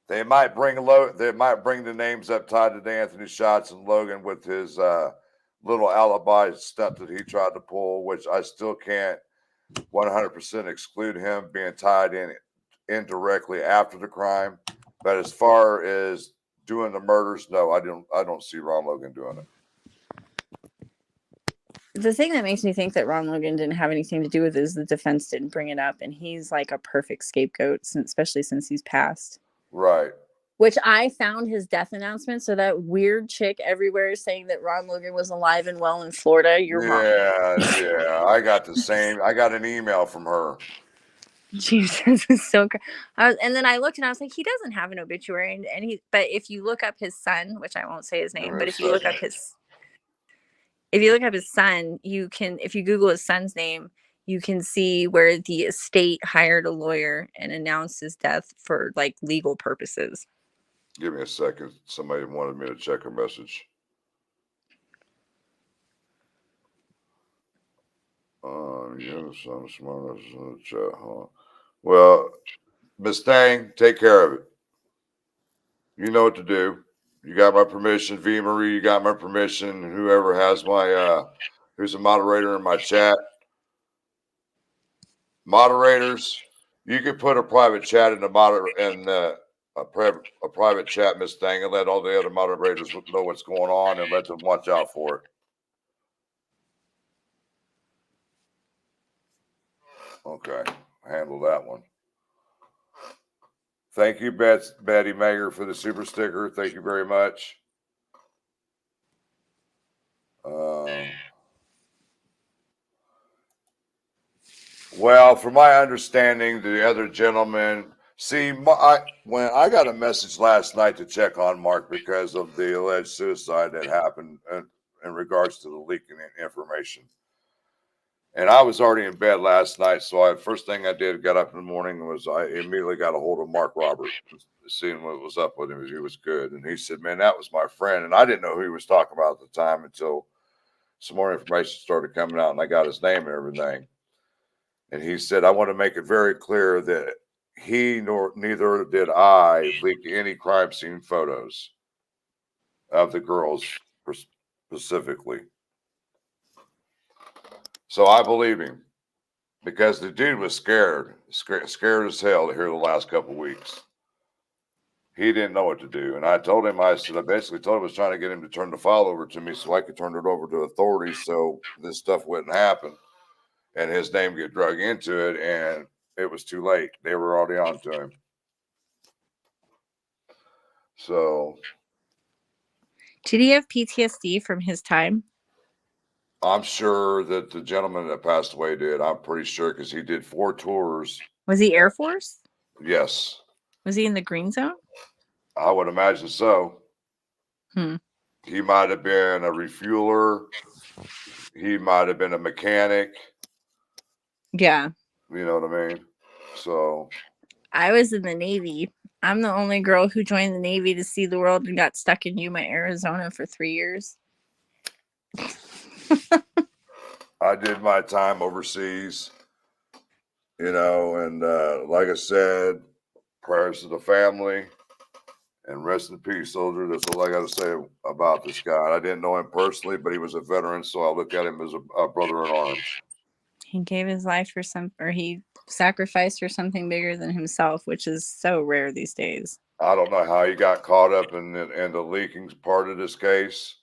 They might bring the names up tied to Anthony Shots and Logan with his little alibi stuff that he tried to pull, which I still can't 100% exclude him being tied in indirectly after the crime. But as far as doing the murders, no, I don't see Ron Logan doing it. The thing that makes me think that Ron Logan didn't have anything to do with it is the defense didn't bring it up, and he's like a perfect scapegoat, especially since he's passed. Right. Which I found his death announcement. So that weird chick everywhere saying that Ron Logan was alive and well in Florida. You're wrong. Yeah. I got the same. I got an email from her. Jesus, is so. And then I looked and I was like, he doesn't have an obituary, and he. But if you look up his son, which I won't say his name, but if you look up his son, you can. If you Google his son's name, you can see where the estate hired a lawyer and announced his death for like legal purposes. Give me a second. Somebody wanted me to check a message. Yes, I'm smart in the chat, huh? Well, Miss Thang, take care of it. You know what to do. You got my permission. V Marie, you got my permission. Whoever has my who's a moderator in my chat. Moderators, you could put a private chat in the a private chat, Miss Thang, and let all the other moderators know what's going on and let them watch out for it. Okay, handle that one. Thank you, Betty Mager, for the super sticker. Thank you very much. Well, from my understanding, the other gentleman, when I got a message last night to check on Mark because of the alleged suicide that happened in regards to the leaking information. And I was already in bed last night, so first thing I did, got up in the morning, was I immediately got a hold of Mark Robert, seeing what was up with him. He was good, and he said, "Man, that was my friend," and I didn't know who he was talking about at the time until some more information started coming out, and I got his name and everything. And he said, "I want to make it very clear that neither did I leak any crime scene photos of the girls specifically." So I believe him, because the dude was scared as hell to hear the last couple of weeks. He didn't know what to do. And I told him, I basically told him I was trying to get him to turn the file over to me so I could turn it over to authorities so this stuff wouldn't happen and his name get drug into it. And it was too late. They were already on to him. So. Did he have PTSD from his time? I'm sure that the gentleman that passed away did. I'm pretty sure because he did 4 tours. Was he Air Force? Yes, Was he in the green zone? I would imagine so. Hmm. He might have been a refueler. He might have been a mechanic. Yeah. You know what I mean? So I was in the Navy. I'm the only girl who joined the Navy to see the world and got stuck in Yuma, Arizona for 3 years. I did my time overseas, and like I said, prayers to the family and rest in peace, soldier. That's all I got to say about this guy. I didn't know him personally, but he was a veteran, so I look at him as a brother in arms. He gave his life for or he sacrificed for something bigger than himself, which is so rare these days. I don't know how he got caught up in the leaking part of this case,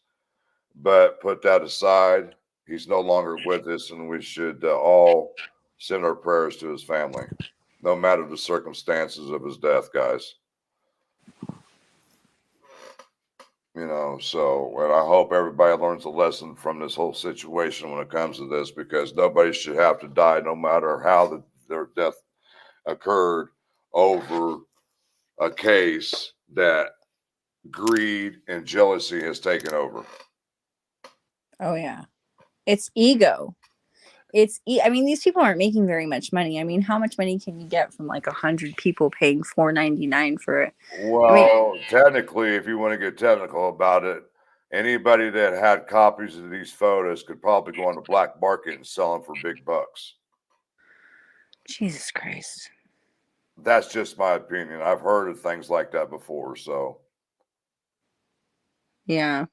but put that aside. He's no longer with us, and we should all send our prayers to his family, no matter the circumstances of his death, guys. So, and I hope everybody learns a lesson from this whole situation when it comes to this, because nobody should have to die, no matter how their death occurred, over a case that greed and jealousy has taken over. Oh yeah, it's ego. I mean, these people aren't making very much money. I mean, how much money can you get from like 100 people paying $4.99 for it? I mean, Well, technically, if you want to get technical about it, anybody that had copies of these photos could probably go on the black market and sell them for big bucks. Jesus Christ. That's just my opinion. I've heard of things like that before, so Yeah. I'm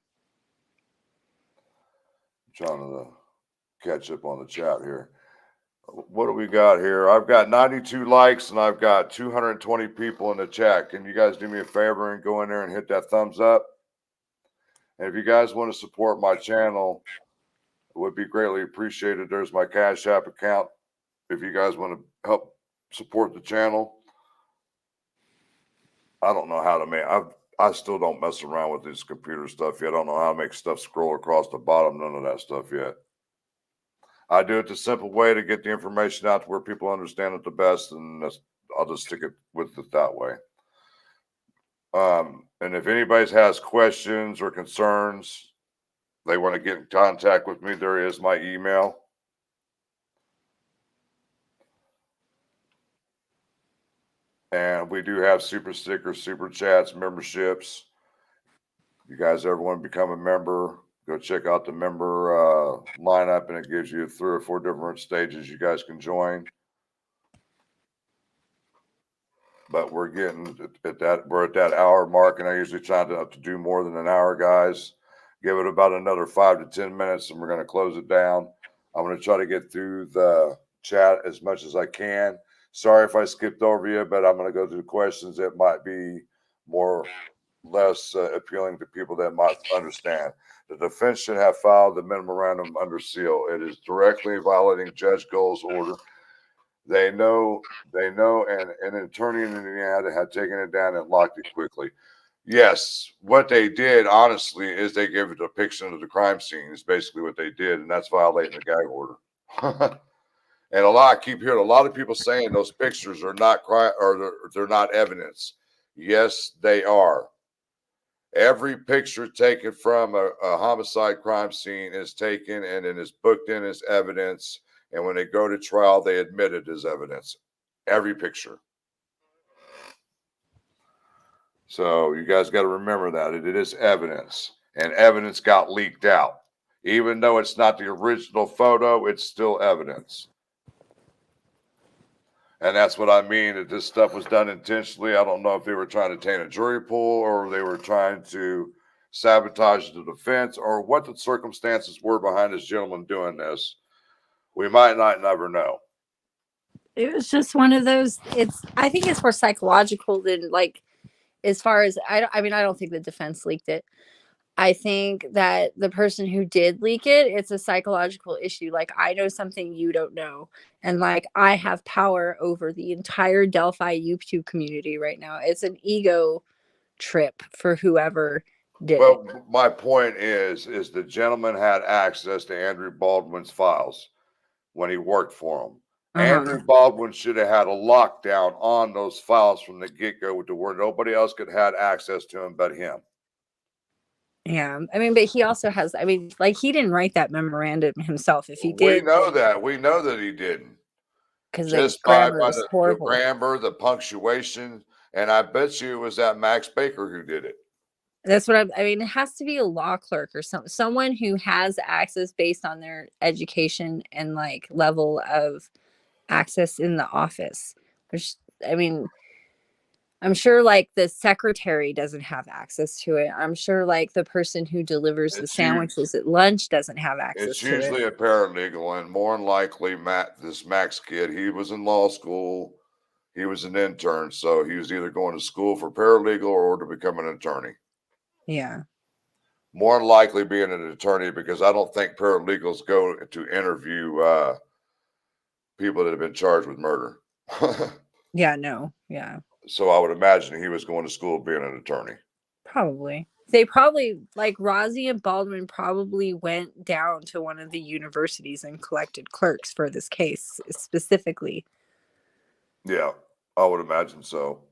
trying to catch up on the chat here. What do we got here? I've got 92 likes and I've got 220 people in the chat. Can you guys do me a favor and go in there and hit that thumbs up? And if you guys want to support my channel, it would be greatly appreciated. There's my Cash App account if you guys want to help support the channel. I don't know how to make. I still don't mess around with this computer stuff yet. I don't know how to make stuff scroll across the bottom. None of that stuff yet. I do it the simple way to get the information out to where people understand it the best, and I'll just stick it with it that way. And if anybody has questions or concerns, they want to get in contact with me, there is my email. And we do have super stickers, super chats, memberships. If you guys ever want to become a member, go check out the member lineup, and it gives you 3 or 4 different stages you guys can join. But we're getting at that. We're at that hour mark, and I usually try to do more than an hour, guys. Give it about another 5 to 10 minutes, and we're going to close it down. I'm going to try to get through the chat as much as I can. Sorry if I skipped over you, but I'm going to go through the questions that might be more less appealing to people that might understand. The defense should have filed the memorandum under seal. It is directly violating Judge Gold's order. They know, and an attorney in Indiana had taken it down and locked it quickly. Yes, what they did, honestly, is they gave a depiction of the crime scene. Is basically what they did, and that's violating the gag order. And I keep hearing a lot of people saying those pictures are not crime, or they're not evidence. Yes, they are. Every picture taken from a homicide crime scene is taken and it is booked in as evidence. And when they go to trial, they admit it as evidence. Every picture. So you guys got to remember that it is evidence, and evidence got leaked out. Even though it's not the original photo, it's still evidence. And that's what I mean, that this stuff was done intentionally. I don't know if they were trying to taint a jury pool, or they were trying to sabotage the defense, or what the circumstances were behind this gentleman doing this. We might not never know. It was just one of those. I think it's more psychological than like, as far as I mean, I don't think the defense leaked it. I think that the person who did leak it, it's a psychological issue. Like, I know something you don't know. And like, I have power over the entire Delphi YouTube community right now. It's an ego trip for whoever did it. Well, my point is the gentleman had access to Andrew Baldwin's files when he worked for him. Uh-huh. Andrew Baldwin should have had a lockdown on those files from the get-go to where nobody else could have access to them but him. Yeah. I mean, but he also has, I mean, like he didn't write that memorandum himself. If he We did, know that. We know that he didn't. because the Just grammar by was the horrible. grammar, the punctuation, and I bet you it was that Max Baker who did it. That's what I mean, it has to be a law clerk or someone who has access based on their education and like level of access in the office. Which I mean, I'm sure like the secretary doesn't have access to it. I'm sure like the person who delivers the It's u- sandwiches at lunch doesn't have it's access to it. usually a paralegal, and more than likely, this Max kid, he was in law school. He was an intern, so he was either going to school for paralegal or to become an attorney. Yeah. More than likely being an attorney because I don't think paralegals go to interview people that have been charged with murder. Yeah, no. Yeah. So I would imagine he was going to school being an attorney. Probably. They probably like Rozzy and Baldwin probably went down to one of the universities and collected clerks for this case specifically. Yeah, I would imagine so.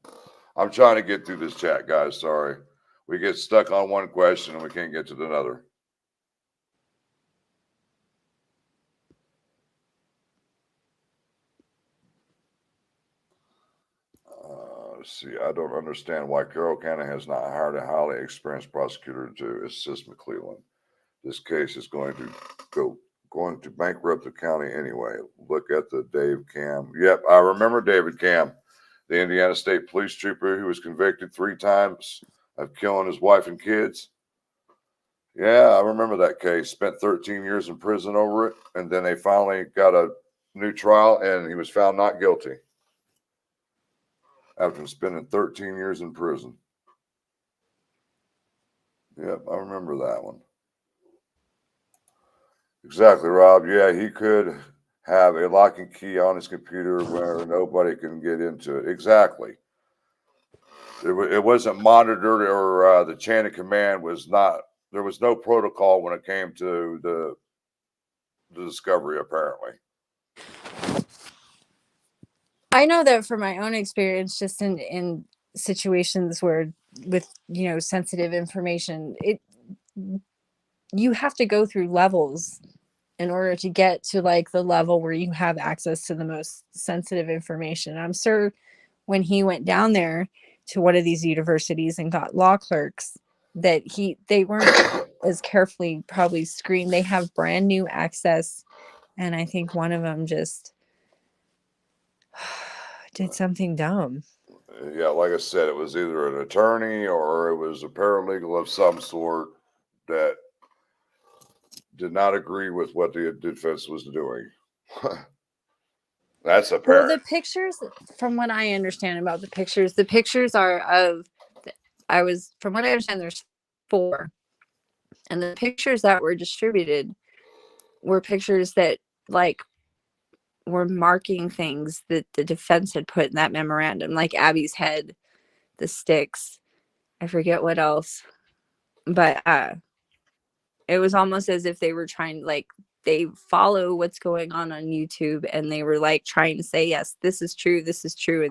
I'm trying to get through this chat, guys. Sorry. We get stuck on one question and we can't get to another. Let's see. I don't understand why Carroll County has not hired a highly experienced prosecutor to assist McClellan. This case is going to bankrupt the county anyway. Look at the Dave Cam. Yep, I remember David Cam, the Indiana State Police trooper who was convicted 3 times of killing his wife and kids. Yeah, I remember that case. Spent 13 years in prison over it, and then they finally got a new trial, and he was found not guilty after spending 13 years in prison. Yep, I remember that one. Exactly, Rob. Yeah, he could have a lock and key on his computer where nobody can get into it. Exactly. It wasn't monitored, or the chain of command was not. There was no protocol when it came to the discovery. Apparently, I know that from my own experience, just in situations where with sensitive information, it you have to go through levels in order to get to like the level where you have access to the most sensitive information. I'm sure when he went down there to one of these universities and got law clerks that they weren't as carefully probably screened. They have brand new access, and I think one of them just did something dumb. yeah, like I said, it was either an attorney or it was a paralegal of some sort that did not agree with what the defense was doing. That's Well, apparent. the pictures, from what I understand about the pictures are of, I was, from what I understand, there's four. And the pictures that were distributed were pictures that, like, were marking things that the defense had put in that memorandum, like Abby's head, the sticks, I forget what else. But it was almost as if they were trying, like, they follow what's going on YouTube, and they were like trying to say, yes, this is true, and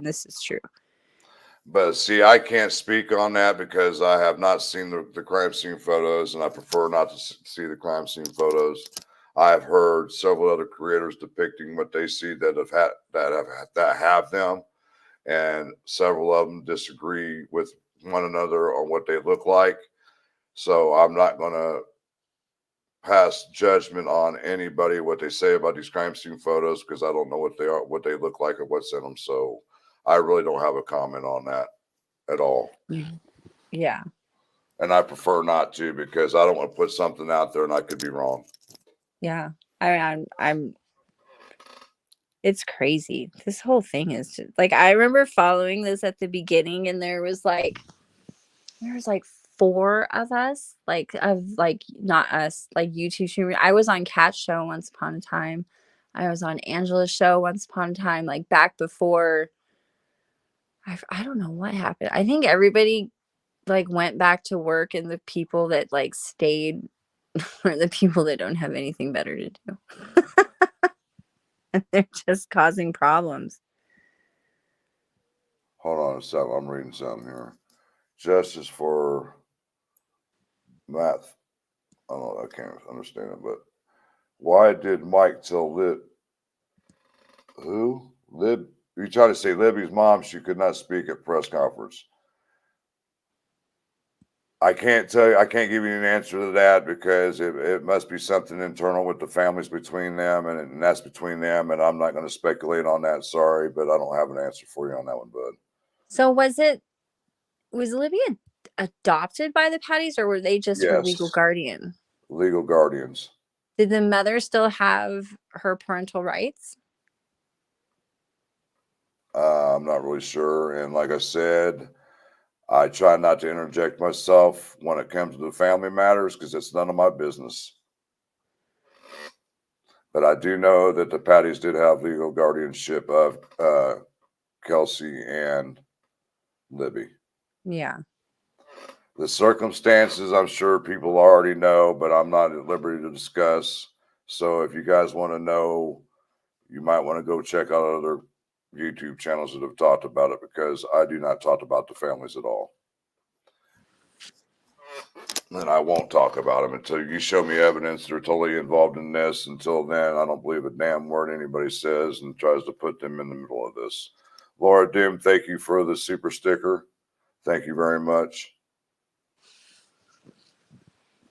this is true. But see, I can't speak on that because I have not seen the crime scene photos, and I prefer not to see the crime scene photos. I have heard several other creators depicting what they see that have them, and several of them disagree with one another on what they look like. So I'm not going to pass judgment on anybody what they say about these crime scene photos because I don't know what they are, what they look like, or what's in them. So I really don't have a comment on that at all. Yeah. And I prefer not to because I don't want to put something out there and I could be wrong. Yeah. I'm it's crazy. This whole thing is just like, I remember following this at the beginning, and there was like four of us, like, of like, not us, like YouTube streamers. I was on Cat's show once upon a time. I was on Angela's show once upon a time, like back before. I don't know what happened. I think everybody like went back to work and the people that like stayed are the people that don't have anything better to do. And they're just causing problems. Hold on a second. I'm reading something here. Justice for math. I don't know. I can't understand it, but why did Mike tell Lib? You tried to say Libby's mom she could not speak at press conference. I can't tell you. I can't give you an answer to that because it must be something internal with the families between them, and that's between them. And I'm not going to speculate on that. Sorry, but I don't have an answer for you on that one, bud. So was Libby adopted by the Patties, or were they just her legal Yes, guardian? legal guardians. Did the mother still have her parental rights? I'm not really sure. And like I said, I try not to interject myself when it comes to the family matters because it's none of my business. But I do know that the Patties did have legal guardianship of Kelsey and Libby. Yeah. The circumstances, I'm sure people already know, but I'm not at liberty to discuss. So if you guys want to know, you might want to go check out other YouTube channels that have talked about it because I do not talk about the families at all. And I won't talk about them until you show me evidence they're totally involved in this. Until then, I don't believe a damn word anybody says and tries to put them in the middle of this. Laura Doom, thank you for the super sticker. Thank you very much.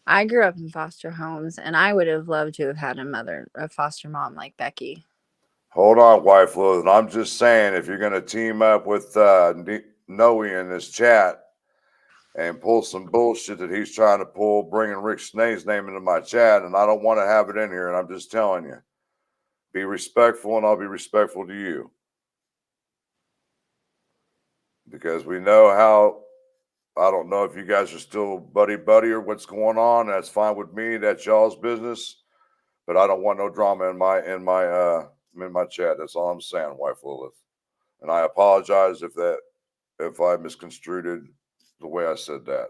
I grew up in foster homes, and I would have loved to have had a foster mom like Becky. Hold on, wife Lilith. I'm just saying, if you're going to team up with Noe in this chat and pull some bullshit that he's trying to pull, bringing Rick Snae's name into my chat, and I don't want to have it in here, and I'm just telling you, be respectful, and I'll be respectful to you. Because we know how, I don't know if you guys are still buddy or what's going on. That's fine with me. That's y'all's business. But I don't want no drama in my chat. That's all I'm saying, wife Lilith. And I apologize if I misconstrued the way I said that.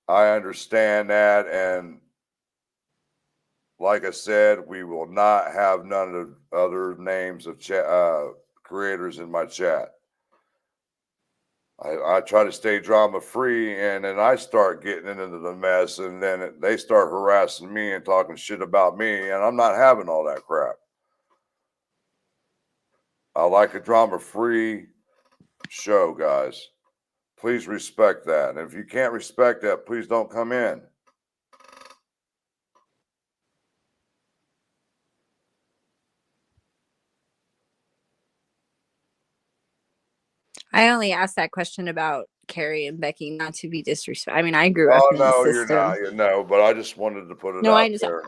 I understand that, and like I said, we will not have none of the other names of creators in my chat. I try to stay drama free, and then I start getting into the mess, and then they start harassing me and talking shit about me, and I'm not having all that crap. I like a drama free show, guys. Please respect that. And if you can't respect that, please don't come in. I only asked that question about Carrie and Becky not to be disrespectful. I mean, I grew up Oh, in the no, you're system. not. You know, but I just wanted to put it No, out there.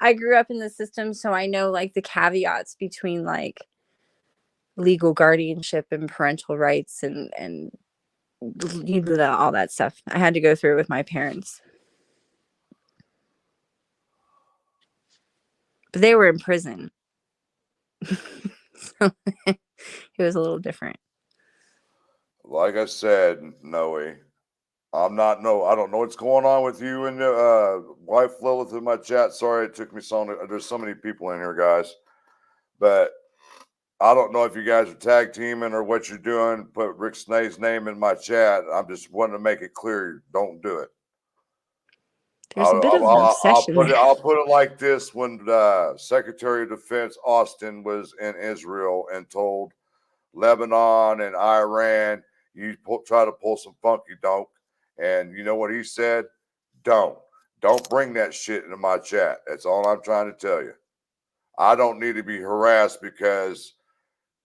I grew up in the system, so I know like the caveats between like legal guardianship and parental rights and all that stuff. I had to go through it with my parents. But they were in prison. So it was a little different. Like I said, Noe, I don't know what's going on with you and wife Lilith in my chat. Sorry it took me so long. There's so many people in here, guys. But I don't know if you guys are tag teaming or what you're doing. Put Rick Snae's name in my chat. I'm just wanting to make it clear. Don't do it. There's a bit of an obsession there. I'll put it like this: when Secretary of Defense Austin was in Israel and told Lebanon and Iran, you try to pull some funky donk, and you know what he said? Don't bring that shit into my chat. That's all I'm trying to tell you. I don't need to be harassed because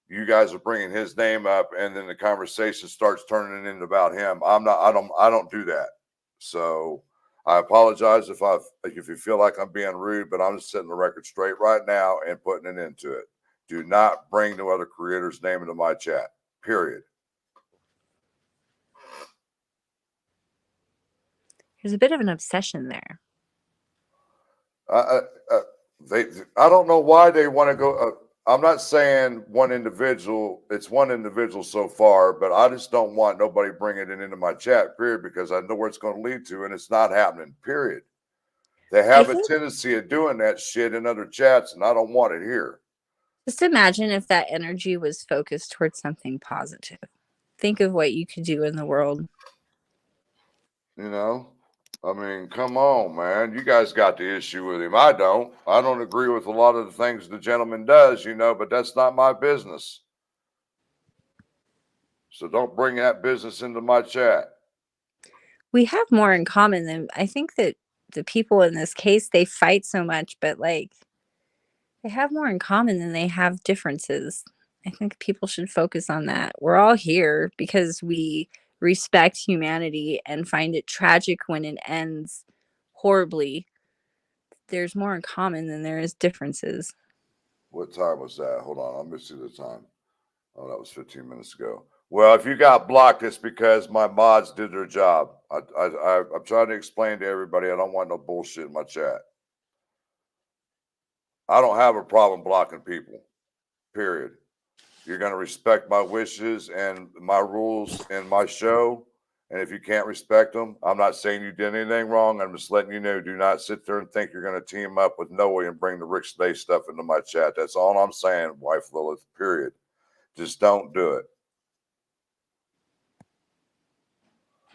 you guys are bringing his name up, and then the conversation starts turning into about him. I don't do that. So I apologize if you feel like I'm being rude, but I'm just setting the record straight right now and putting it into it. Do not bring no other creator's name into my chat. Period. There's a bit of an obsession there. I don't know why they want to go. I'm not saying one individual. It's one individual so far, but I just don't want nobody bringing it into my chat. Period, because I know where it's going to lead to, and it's not happening. Period. They I have a think tendency of doing that shit in other chats, and I don't want it here. just imagine if that energy was focused towards something positive. Think of what you could do in the world. You know, I mean, come on, man. You guys got the issue with him. I don't. I don't agree with a lot of the things the gentleman does, but that's not my business. So don't bring that business into my chat. We have more in common than I think that the people in this case, they fight so much, but like they have more in common than they have differences. I think people should focus on that. We're all here because we respect humanity and find it tragic when it ends horribly. There's more in common than there is differences. What time was that? Hold on. I'll miss you the time. Oh, that was 15 minutes ago. Well, if you got blocked, it's because my mods did their job. I'm trying to explain to everybody I don't want no bullshit in my chat. I don't have a problem blocking people, period. You're going to respect my wishes and my rules in my show. And if you can't respect them, I'm not saying you did anything wrong. I'm just letting you know, do not sit there and think you're going to team up with Noe and bring the Rick Stay stuff into my chat. That's all I'm saying, wife Lilith, period. Just don't do it.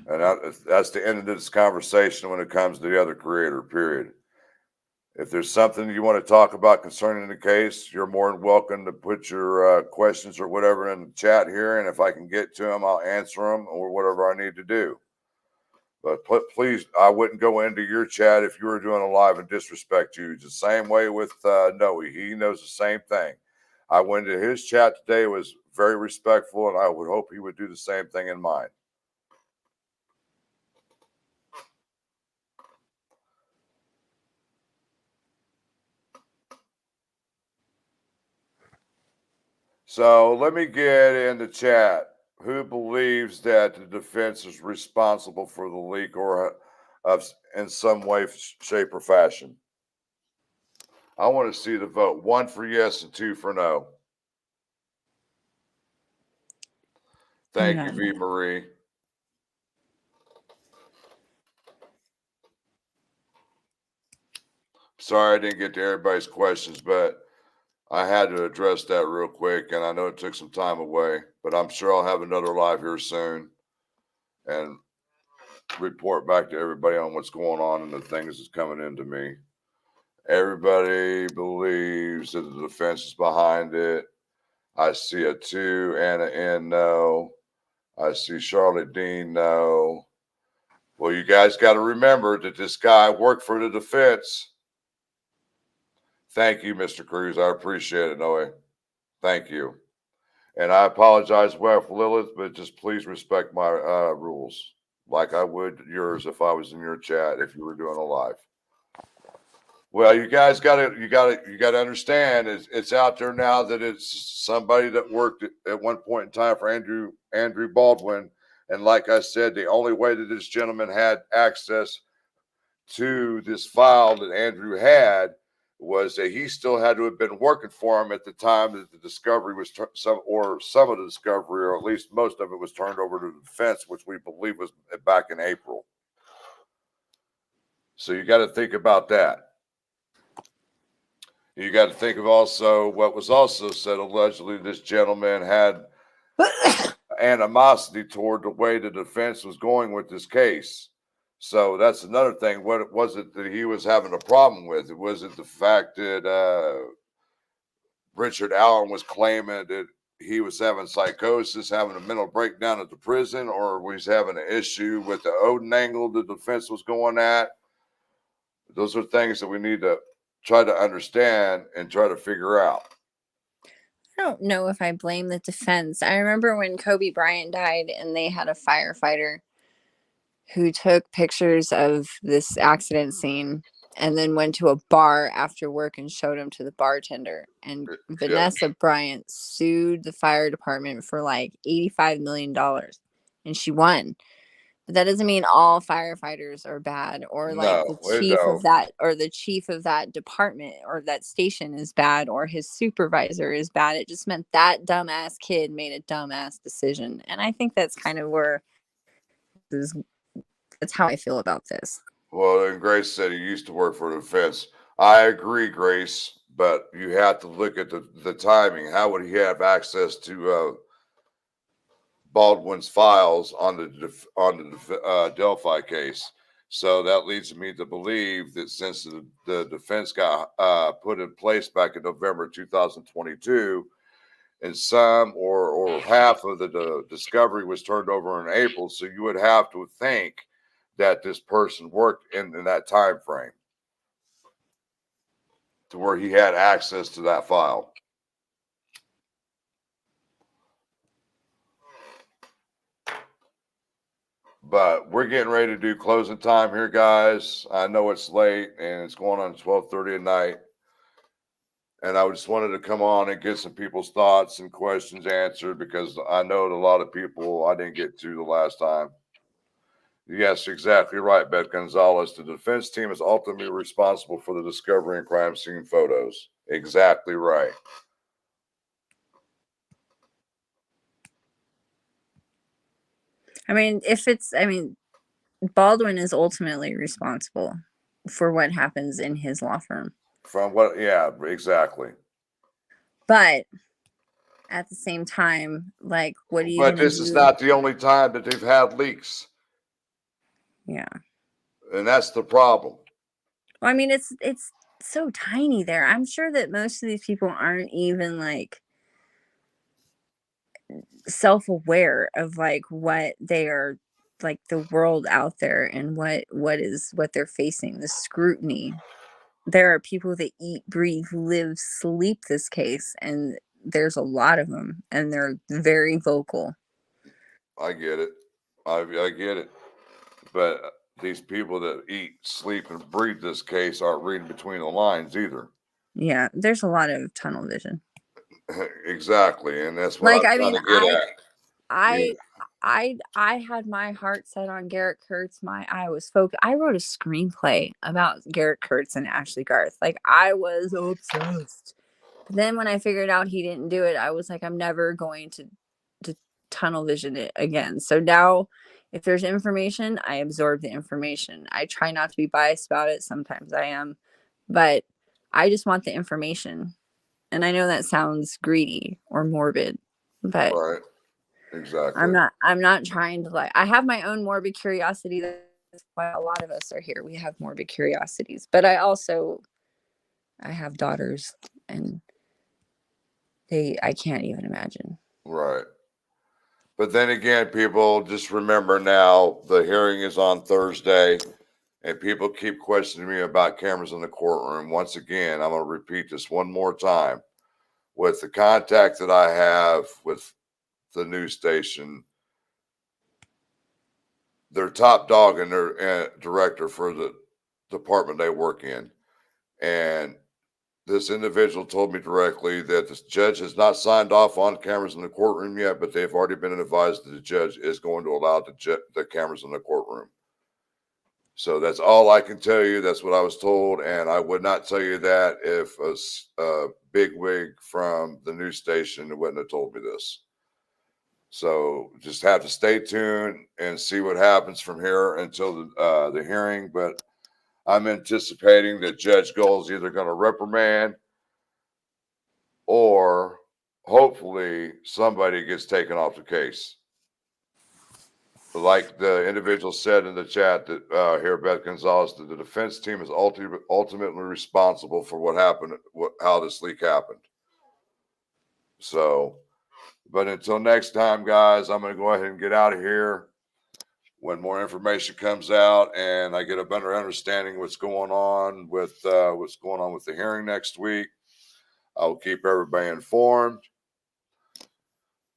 And that's the end of this conversation when it comes to the other creator, period. If there's something you want to talk about concerning the case, you're more than welcome to put your questions or whatever in the chat here. And if I can get to them, I'll answer them or whatever I need to do. But please, I wouldn't go into your chat if you were doing a live and disrespect you. It's the same way with Noe. He knows the same thing. I went into his chat today, was very respectful, and I would hope he would do the same thing in mine. So let me get in the chat. Who believes that the defense is responsible for the leak or of in some way, shape, or fashion? I want to see the vote. 1 for yes and 2 for no. Thank you, V. Marie. Sorry I didn't get to everybody's questions, but I had to address that real quick, and I know it took some time away, but I'm sure I'll have another live here soon and report back to everybody on what's going on and the things that's coming into me. Everybody believes that the defense is behind it. I see a 2, Anna N, no. I see Charlotte Dean, no. Well, you guys got to remember that this guy worked for the defense. Thank you, Mr. Cruz. I appreciate it, Noe. Thank you. And I apologize, wife Lilith, but just please respect my rules, like I would yours if I was in your chat if you were doing a live. Well, you guys got to understand it's out there now that it's somebody that worked at one point in time for Andrew Baldwin, and like I said, the only way that this gentleman had access to this file that Andrew had was that he still had to have been working for him at the time that the discovery was some of the discovery, or at least most of it, was turned over to the defense, which we believe was back in April. So you got to think about that. You got to think of also what was also said. Allegedly, this gentleman had animosity toward the way the defense was going with this case. So that's another thing. What was it that he was having a problem with? Was it the fact that Richard Allen was claiming that he was having psychosis, having a mental breakdown at the prison, or was he having an issue with the Odin angle the defense was going at? Those are things that we need to try to understand and try to figure out. I don't know if I blame the defense. I remember when Kobe Bryant died and they had a firefighter who took pictures of this accident scene and then went to a bar after work and showed them to the bartender. And Vanessa Bryant sued the fire department for like $85 million and she won. that doesn't mean all firefighters are bad, or like No, it don't. the chief of that department or that station is bad, or his supervisor is bad. It just meant that dumbass kid made a dumbass decision. And I think that's kind of where this, that's how I feel about this. Well, and Grace said he used to work for the defense. I agree, Grace, but you have to look at the timing. How would he have access to Baldwin's files on the Delphi case? So that leads me to believe that since the defense got put in place back in November 2022, and some or half of the discovery was turned over in April, so you would have to think that this person worked in that time frame to where he had access to that file. But we're getting ready to do closing time here, guys. I know it's late and it's going on 12:30 at night. And I just wanted to come on and get some people's thoughts and questions answered because I know that a lot of people I didn't get to the last time. Yes, exactly right, Beth Gonzalez. The defense team is ultimately responsible for the discovery and crime scene photos. Exactly right. I mean, Baldwin is ultimately responsible for what happens in his law firm. From what? Yeah, exactly. But at the same time, like, what are you But going to this is do? not the only time that they've had leaks. Yeah. And that's the problem. Well, I mean, it's so tiny there. I'm sure that most of these people aren't even like self-aware of like what they are, like the world out there, and what they're facing, the scrutiny. There are people that eat, breathe, live, sleep this case, and there's a lot of them, and they're very vocal. I get it. I get it. But these people that eat, sleep, and breathe this case aren't reading between the lines either. Yeah, there's a lot of tunnel vision. Exactly. And that's what Like, I'm I trying mean, to get at. Yeah. I had my heart set on Garrett Kurtz. I was focused. I wrote a screenplay about Garrett Kurtz and Ashley Garth. Like, I was obsessed. But then when I figured out he didn't do it, I was like, I'm never going to tunnel vision it again. So now, if there's information, I absorb the information. I try not to be biased about it. Sometimes I am, but I just want the information. And I know that sounds greedy or morbid, but Right. I'm Exactly. not I'm not trying to, like, I have my own morbid curiosity. That's why a lot of us are here. We have morbid curiosities. But I have daughters, and I can't even imagine. Right. But then again, people just remember now the hearing is on Thursday, and people keep questioning me about cameras in the courtroom. Once again, I'm going to repeat this one more time. With the contact that I have with the news station, their top dog and their director for the department they work in. And this individual told me directly that the judge has not signed off on cameras in the courtroom yet, but they've already been advised that the judge is going to allow the cameras in the courtroom. So that's all I can tell you. That's what I was told. And I would not tell you that if a big wig from the news station wouldn't have told me this. So just have to stay tuned and see what happens from here until the hearing. But I'm anticipating that Judge Gold is either going to reprimand or hopefully somebody gets taken off the case. Like the individual said in the chat that here, Beth Gonzalez, that the defense team is ultimately responsible for what happened, how this leak happened. So, but until next time, guys, I'm going to go ahead and get out of here. When more information comes out and I get a better understanding what's going on with the hearing next week, I'll keep everybody informed.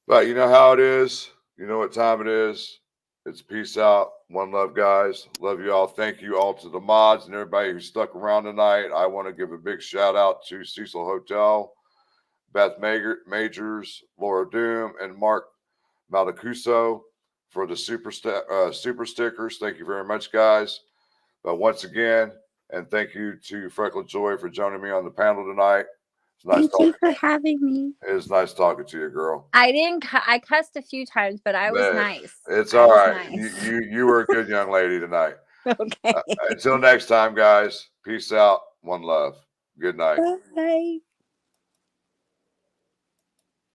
But you know how it is. You know what time it is. It's peace out. One love, guys. Love you all. Thank you all to the mods and everybody who stuck around tonight. I want to give a big shout out to Cecil Hotel, Beth Majors, Laura Doom, and Mark Maldacuso for the super stickers. Thank you very much, guys. But once again, and thank you to Freckle Joy for joining me on the panel tonight. It's nice Thank you talking. for having me. It was nice talking to you, girl. I didn't. I cussed a few times, but I was But nice. it's I all was right. nice. You were a good young lady tonight. Okay. Until next time, guys. Peace out. One love. Good night. Bye.